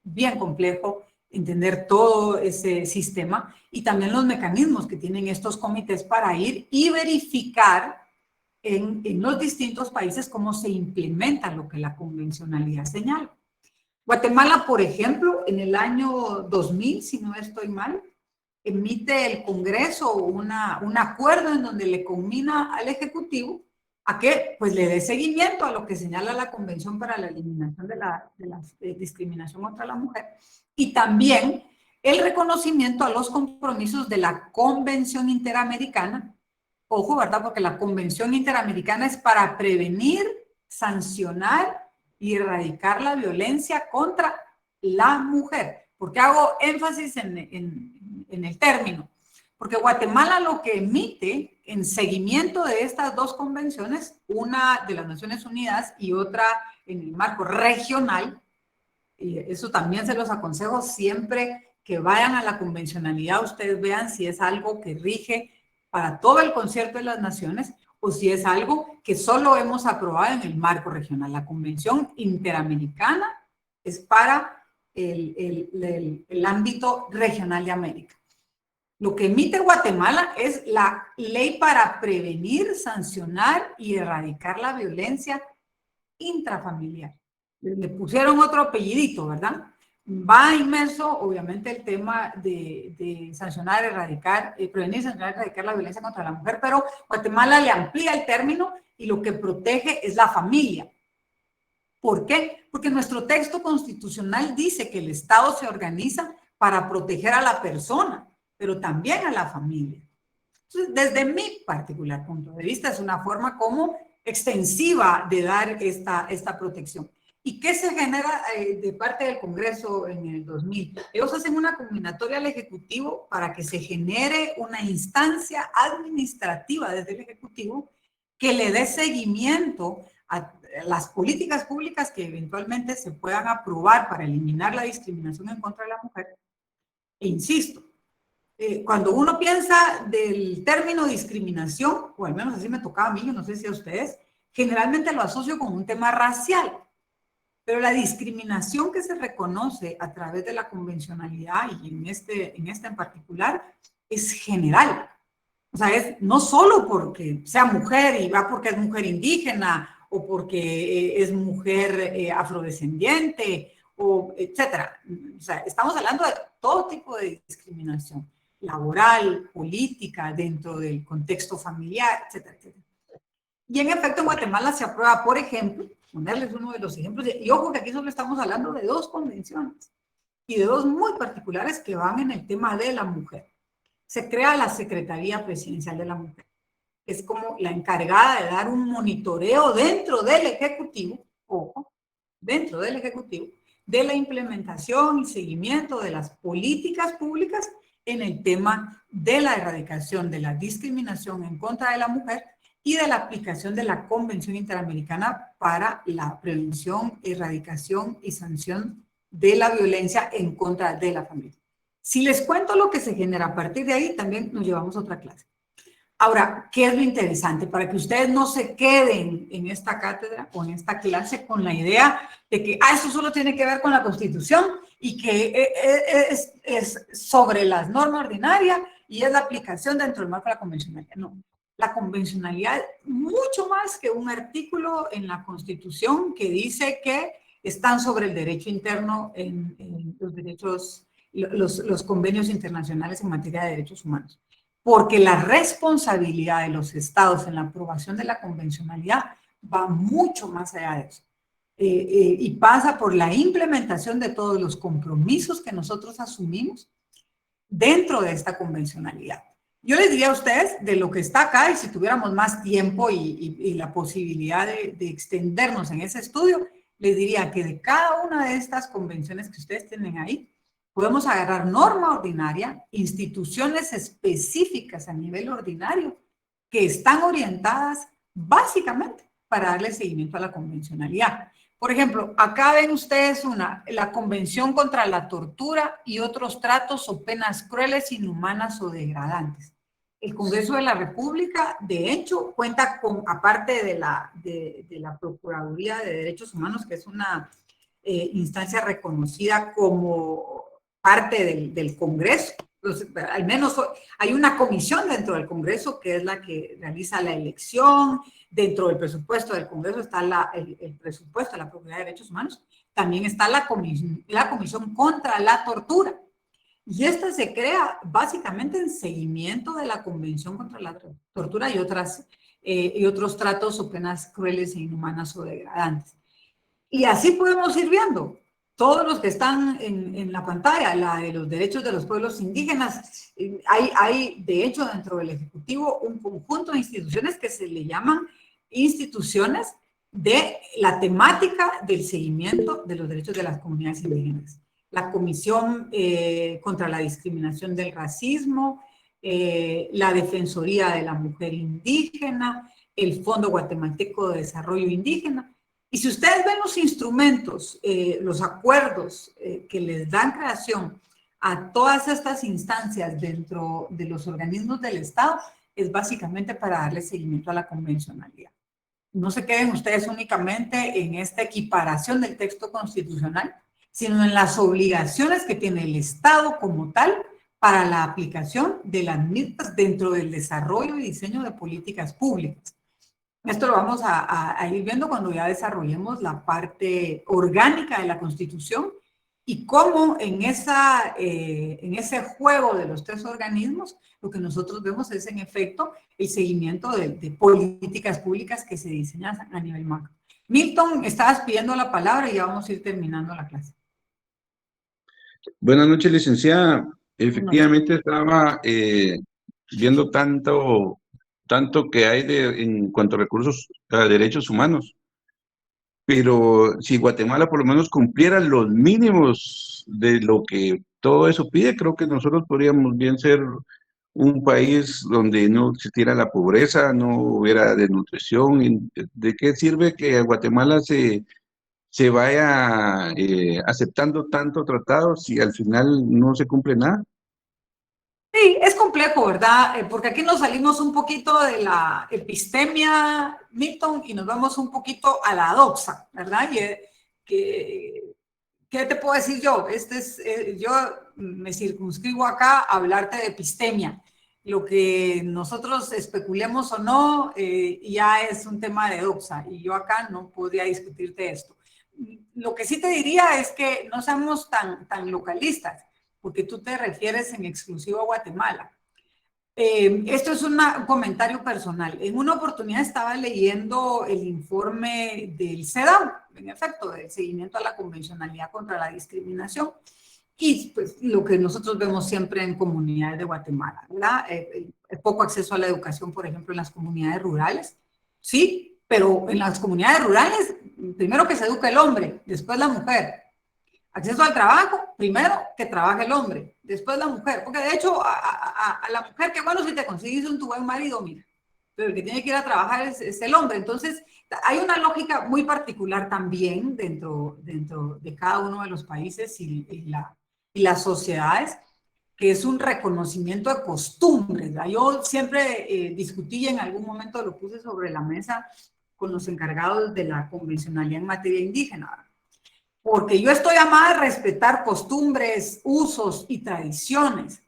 bien complejo entender todo ese sistema y también los mecanismos que tienen estos comités para ir y verificar en los distintos países cómo se implementa lo que la convencionalidad señala. Guatemala, por ejemplo, en el año 2000, si no estoy mal, emite el Congreso un acuerdo en donde le conmina al Ejecutivo a que pues, le dé seguimiento a lo que señala la Convención para la Eliminación de la Discriminación contra la Mujer y también el reconocimiento a los compromisos de la Convención Interamericana. Ojo, ¿verdad? Porque la Convención Interamericana es para prevenir, sancionar y erradicar la violencia contra la mujer. ¿Por qué hago énfasis en el término? Porque Guatemala lo que emite en seguimiento de estas dos convenciones, una de las Naciones Unidas y otra en el marco regional, y eso también se los aconsejo siempre que vayan a la convencionalidad, ustedes vean si es algo que rige para todo el concierto de las naciones o si es algo que solo hemos aprobado en el marco regional. La Convención Interamericana es para el ámbito regional de América. Lo que emite Guatemala es la ley para prevenir, sancionar y erradicar la violencia intrafamiliar. Le pusieron otro apellidito, ¿verdad? Va inmerso, obviamente, el tema de sancionar, erradicar, prevenir, sancionar, erradicar la violencia contra la mujer, pero Guatemala le amplía el término y lo que protege es la familia. ¿Por qué? Porque nuestro texto constitucional dice que el Estado se organiza para proteger a la persona, pero también a la familia. Entonces, desde mi particular punto de vista, es una forma como extensiva de dar esta protección. ¿Y qué se genera de parte del Congreso en el 2000? Ellos hacen una combinatoria al Ejecutivo para que se genere una instancia administrativa desde el Ejecutivo que le dé seguimiento a las políticas públicas que eventualmente se puedan aprobar para eliminar la discriminación en contra de la mujer. E insisto, cuando uno piensa del término discriminación, o al menos así me tocaba a mí, yo no sé si a ustedes, generalmente lo asocio con un tema racial. Pero la discriminación que se reconoce a través de la convencionalidad y en este en particular es general. O sea, es no solo porque sea mujer y va porque es mujer indígena o porque es mujer afrodescendiente o etcétera. O sea, estamos hablando de todo tipo de discriminación laboral, política, dentro del contexto familiar, etcétera, etcétera. Y en efecto en Guatemala se aprueba, por ejemplo, ponerles uno de los ejemplos, y ojo que aquí solo estamos hablando de dos convenciones y de dos muy particulares que van en el tema de la mujer. Se crea la Secretaría Presidencial de la Mujer. Es como la encargada de dar un monitoreo dentro del Ejecutivo, ojo, dentro del Ejecutivo, de la implementación y seguimiento de las políticas públicas en el tema de la erradicación de la discriminación en contra de la mujer y de la aplicación de la Convención Interamericana para la prevención, erradicación y sanción de la violencia en contra de la familia. Si les cuento lo que se genera a partir de ahí, también nos llevamos a otra clase. Ahora, ¿qué es lo interesante? Para que ustedes no se queden en esta cátedra o en esta clase con la idea de que eso solo tiene que ver con la Constitución y que es sobre las normas ordinarias y es la aplicación dentro del marco de la convencionalidad. No. La convencionalidad es mucho más que un artículo en la Constitución que dice que están sobre el derecho interno en los derechos, los convenios internacionales en materia de derechos humanos. Porque la responsabilidad de los estados en la aprobación de la convencionalidad va mucho más allá de eso. Y pasa por la implementación de todos los compromisos que nosotros asumimos dentro de esta convencionalidad. Yo les diría a ustedes de lo que está acá, y si tuviéramos más tiempo y la posibilidad de extendernos en ese estudio, les diría que de cada una de estas convenciones que ustedes tienen ahí, podemos agarrar norma ordinaria, instituciones específicas a nivel ordinario que están orientadas básicamente para darle seguimiento a la convencionalidad. Por ejemplo, acá ven ustedes la Convención contra la Tortura y otros tratos o penas crueles, inhumanas o degradantes. El Congreso de la República, de hecho, cuenta con, aparte de la Procuraduría de Derechos Humanos, que es una instancia reconocida como parte del Congreso. Entonces, al menos hay una comisión dentro del Congreso que es la que realiza la elección. Dentro del presupuesto del Congreso está el presupuesto de la Procuraduría de Derechos Humanos. También está la Comisión contra la Tortura. Y esta se crea básicamente en seguimiento de la Convención contra la Tortura y otros tratos o penas crueles e inhumanas o degradantes. Y así podemos ir viendo. Todos los que están en la pantalla, la de los derechos de los pueblos indígenas, hay de hecho dentro del Ejecutivo un conjunto de instituciones que se le llaman instituciones de la temática del seguimiento de los derechos de las comunidades indígenas. La Comisión contra la Discriminación del Racismo, la Defensoría de la Mujer Indígena, el Fondo Guatemalteco de Desarrollo Indígena. Y si ustedes ven los instrumentos, los acuerdos que les dan creación a todas estas instancias dentro de los organismos del Estado, es básicamente para darle seguimiento a la convencionalidad. No se queden ustedes únicamente en esta equiparación del texto constitucional, sino en las obligaciones que tiene el Estado como tal para la aplicación de las mismas dentro del desarrollo y diseño de políticas públicas. Esto lo vamos a ir viendo cuando ya desarrollemos la parte orgánica de la Constitución y cómo en ese juego de los tres organismos, lo que nosotros vemos es en efecto el seguimiento de políticas públicas que se diseñan a nivel macro. Milton, estabas pidiendo la palabra y ya vamos a ir terminando la clase. Buenas noches, licenciada. Efectivamente estaba viendo tanto que hay en cuanto a recursos a derechos humanos, pero si Guatemala por lo menos cumpliera los mínimos de lo que todo eso pide, creo que nosotros podríamos bien ser un país donde no existiera la pobreza, no hubiera desnutrición. ¿De qué sirve que a Guatemala se vaya aceptando tanto tratado si al final no se cumple nada? Sí, es complejo, ¿verdad? Porque aquí nos salimos un poquito de la epistemia, Milton, y nos vamos un poquito a la doxa, ¿verdad? ¿Qué te puedo decir yo? Yo me circunscribo acá a hablarte de epistemia. Lo que nosotros especulemos o no ya es un tema de doxa, y yo acá no podría discutirte esto. Lo que sí te diría es que no seamos tan localistas, porque tú te refieres en exclusivo a Guatemala. Esto es un comentario personal. En una oportunidad estaba leyendo el informe del CEDAW, en efecto, del seguimiento a la convencionalidad contra la discriminación, y pues lo que nosotros vemos siempre en comunidades de Guatemala, ¿verdad? Poco acceso a la educación, por ejemplo, en las comunidades rurales, sí, pero en las comunidades rurales, primero que se eduque el hombre, después la mujer. Acceso al trabajo, primero que trabaje el hombre, después la mujer. Porque de hecho, a la mujer, qué bueno si te consigues tu buen marido, mira. Pero el que tiene que ir a trabajar es el hombre. Entonces, hay una lógica muy particular también dentro de cada uno de los países y las sociedades, que es un reconocimiento de costumbres, ¿verdad? Yo siempre discutí y en algún momento lo puse sobre la mesa con los encargados de la convencionalidad en materia indígena, ¿verdad? Porque yo estoy llamada a respetar costumbres, usos y tradiciones.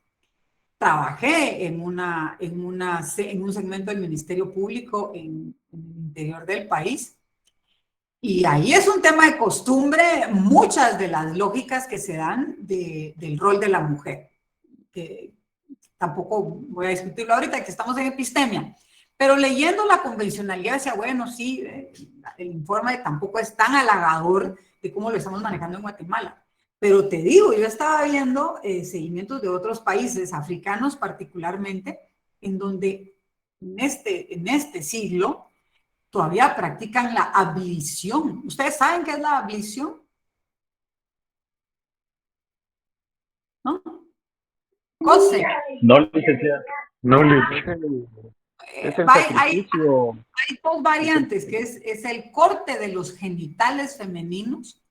Trabajé en un segmento del Ministerio Público en el interior del país. Y ahí es un tema de costumbre, muchas de las lógicas que se dan del rol de la mujer. Que tampoco voy a discutirlo ahorita, que estamos en epistemia. Pero leyendo la convencionalidad decía, bueno, sí, el informe tampoco es tan halagador de cómo lo estamos manejando en Guatemala. Pero te digo, yo estaba viendo seguimientos de otros países, africanos particularmente, en donde en este siglo todavía practican la ablución. ¿Ustedes saben qué es la ablución? ¿No? Cose. No, licenciada. No le Es el Hay sacrificio. dos variantes, que es el corte de los genitales femeninos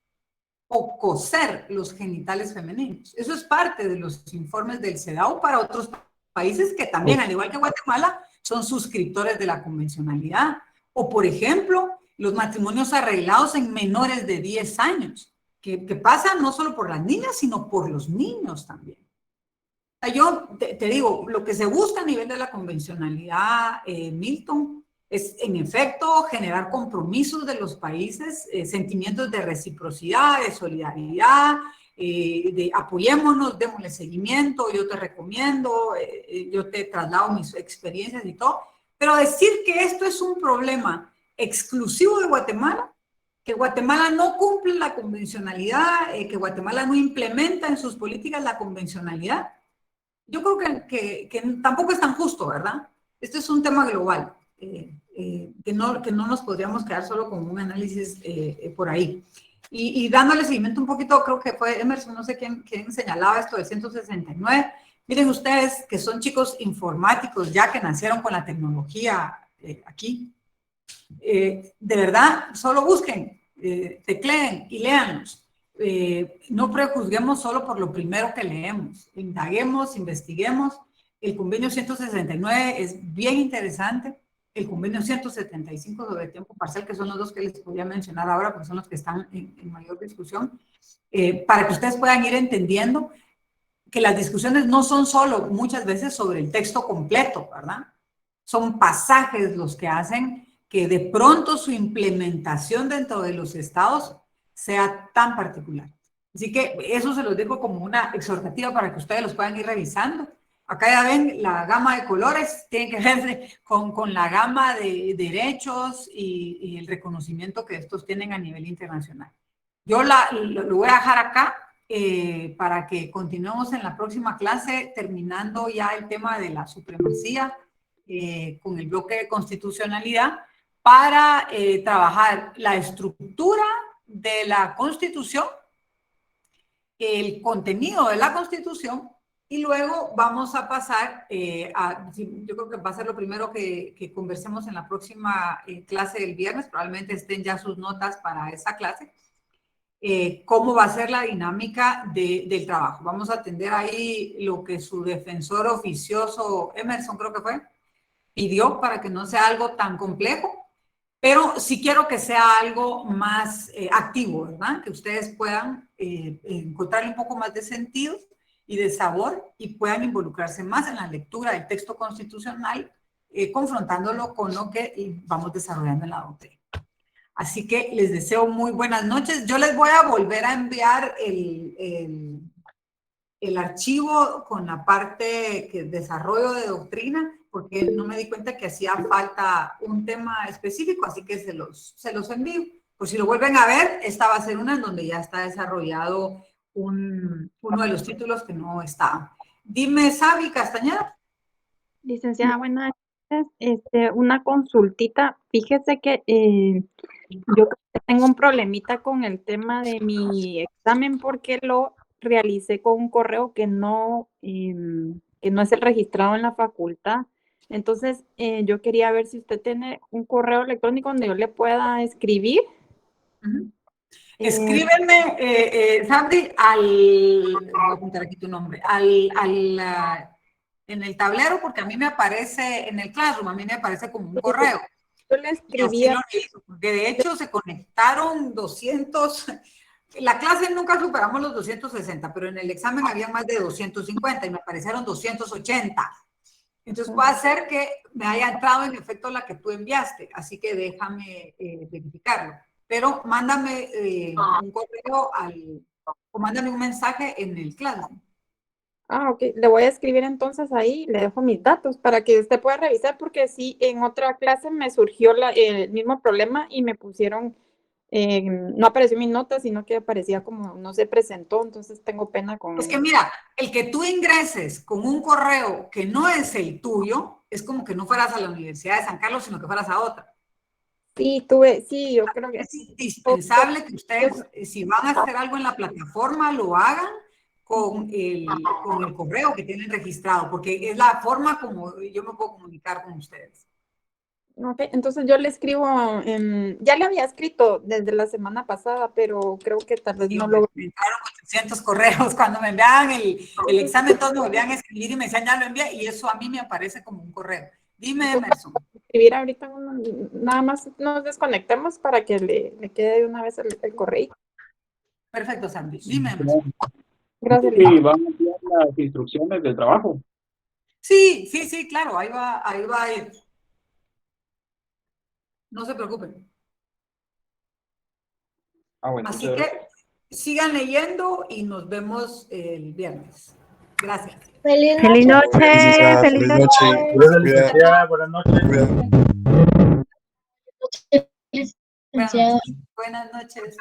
o coser los genitales femeninos. Eso es parte de los informes del CEDAW para otros países que también, al igual que Guatemala, son suscriptores de la convencionalidad. O, por ejemplo, los matrimonios arreglados en menores de 10 años, que pasan no solo por las niñas, sino por los niños también. Yo te digo, lo que se busca a nivel de la convencionalidad, Milton, es en efecto generar compromisos de los países, sentimientos de reciprocidad, de solidaridad, de apoyémonos, démosle seguimiento, yo te recomiendo, yo te traslado mis experiencias y todo, pero decir que esto es un problema exclusivo de Guatemala, que Guatemala no cumple la convencionalidad, que Guatemala no implementa en sus políticas la convencionalidad, yo creo que tampoco es tan justo, ¿verdad? Esto es un tema global, que no nos podríamos quedar solo con un análisis por ahí. Y dándole seguimiento un poquito, creo que fue Emerson, no sé quién señalaba esto del 169. Miren ustedes que son chicos informáticos ya que nacieron con la tecnología aquí. De verdad, solo busquen, tecleen y léanlos. No prejuzguemos solo por lo primero que leemos, indaguemos, investiguemos. El convenio 169 es bien interesante, el convenio 175 sobre tiempo parcial, que son los dos que les podía mencionar ahora, porque son los que están en mayor discusión, para que ustedes puedan ir entendiendo que las discusiones no son solo muchas veces sobre el texto completo, ¿verdad? Son pasajes los que hacen que de pronto su implementación dentro de los estados sea tan particular. Así que eso se los dejo como una exhortativa para que ustedes los puedan ir revisando. Acá ya ven la gama de colores, tiene que ver con la gama de derechos y el reconocimiento que estos tienen a nivel internacional. Yo lo voy a dejar acá para que continuemos en la próxima clase, terminando ya el tema de la supremacía con el bloque de constitucionalidad, para trabajar la estructura de la Constitución, el contenido de la Constitución, y luego vamos a pasar yo creo que va a ser lo primero que conversemos en la próxima clase del viernes, probablemente estén ya sus notas para esa clase, cómo va a ser la dinámica del trabajo. Vamos a atender ahí lo que su defensor oficioso, Emerson creo que fue, pidió para que no sea algo tan complejo, pero sí quiero que sea algo más activo, ¿verdad? Que ustedes puedan encontrarle un poco más de sentido y de sabor y puedan involucrarse más en la lectura del texto constitucional, confrontándolo con lo que vamos desarrollando en la doctrina. Así que les deseo muy buenas noches. Yo les voy a volver a enviar el archivo con la parte de desarrollo de doctrina, porque no me di cuenta que hacía falta un tema específico, así que se los envío. Por si lo vuelven a ver, esta va a ser una en donde ya está desarrollado uno de los títulos que no está. Dime, Sabi Castañeda. Licenciada, buenas noches. Una consultita. Fíjese que yo tengo un problemita con el tema de mi examen porque lo realicé con un correo que no es el registrado en la facultad. Entonces, yo quería ver si usted tiene un correo electrónico donde yo le pueda escribir. Escríbeme, Sandy, voy a apuntar aquí tu nombre, en el tablero, porque a mí me aparece, en el Classroom, a mí me aparece como un correo. Yo le escribí. Porque de hecho se conectaron 200, la clase nunca superamos los 260, pero en el examen había más de 250 y me aparecieron 280. Entonces puede ser que me haya entrado en efecto la que tú enviaste, así que déjame verificarlo. Pero mándame un correo o mándame un mensaje en el Classroom. Ah, ok. Le voy a escribir entonces ahí, le dejo mis datos para que usted pueda revisar, porque sí, en otra clase me surgió el mismo problema y me pusieron, no apareció mi nota, sino que aparecía como no se presentó, entonces tengo pena con... Es que mira, el que tú ingreses con un correo que no es el tuyo, es como que no fueras a la Universidad de San Carlos, sino que fueras a otra. Sí, yo creo que Es indispensable que ustedes, si van a hacer algo en la plataforma, lo hagan con el correo que tienen registrado, porque es la forma como yo me puedo comunicar con ustedes. Ok, entonces yo le escribo, ya le había escrito desde la semana pasada, pero creo que tal vez Sí, no hombre, lo... me entraron 800 correos cuando me enviaban el examen, todos me volvían a escribir y me decían, ya lo envié, y eso a mí me aparece como un correo. Dime, Emerson. Escribir ahorita, nada más nos desconectemos para que le quede de una vez el correo. Perfecto, Sandy. Dime, Emerson. Gracias. Sí, van a enviar las instrucciones del trabajo. Sí, claro, ahí va a ir. No se preocupen. Bueno, Así que sigan leyendo y nos vemos el viernes. Gracias. Feliz Noche. Feliz noche. Buenas licenciada, buenas noches. Buenas noches.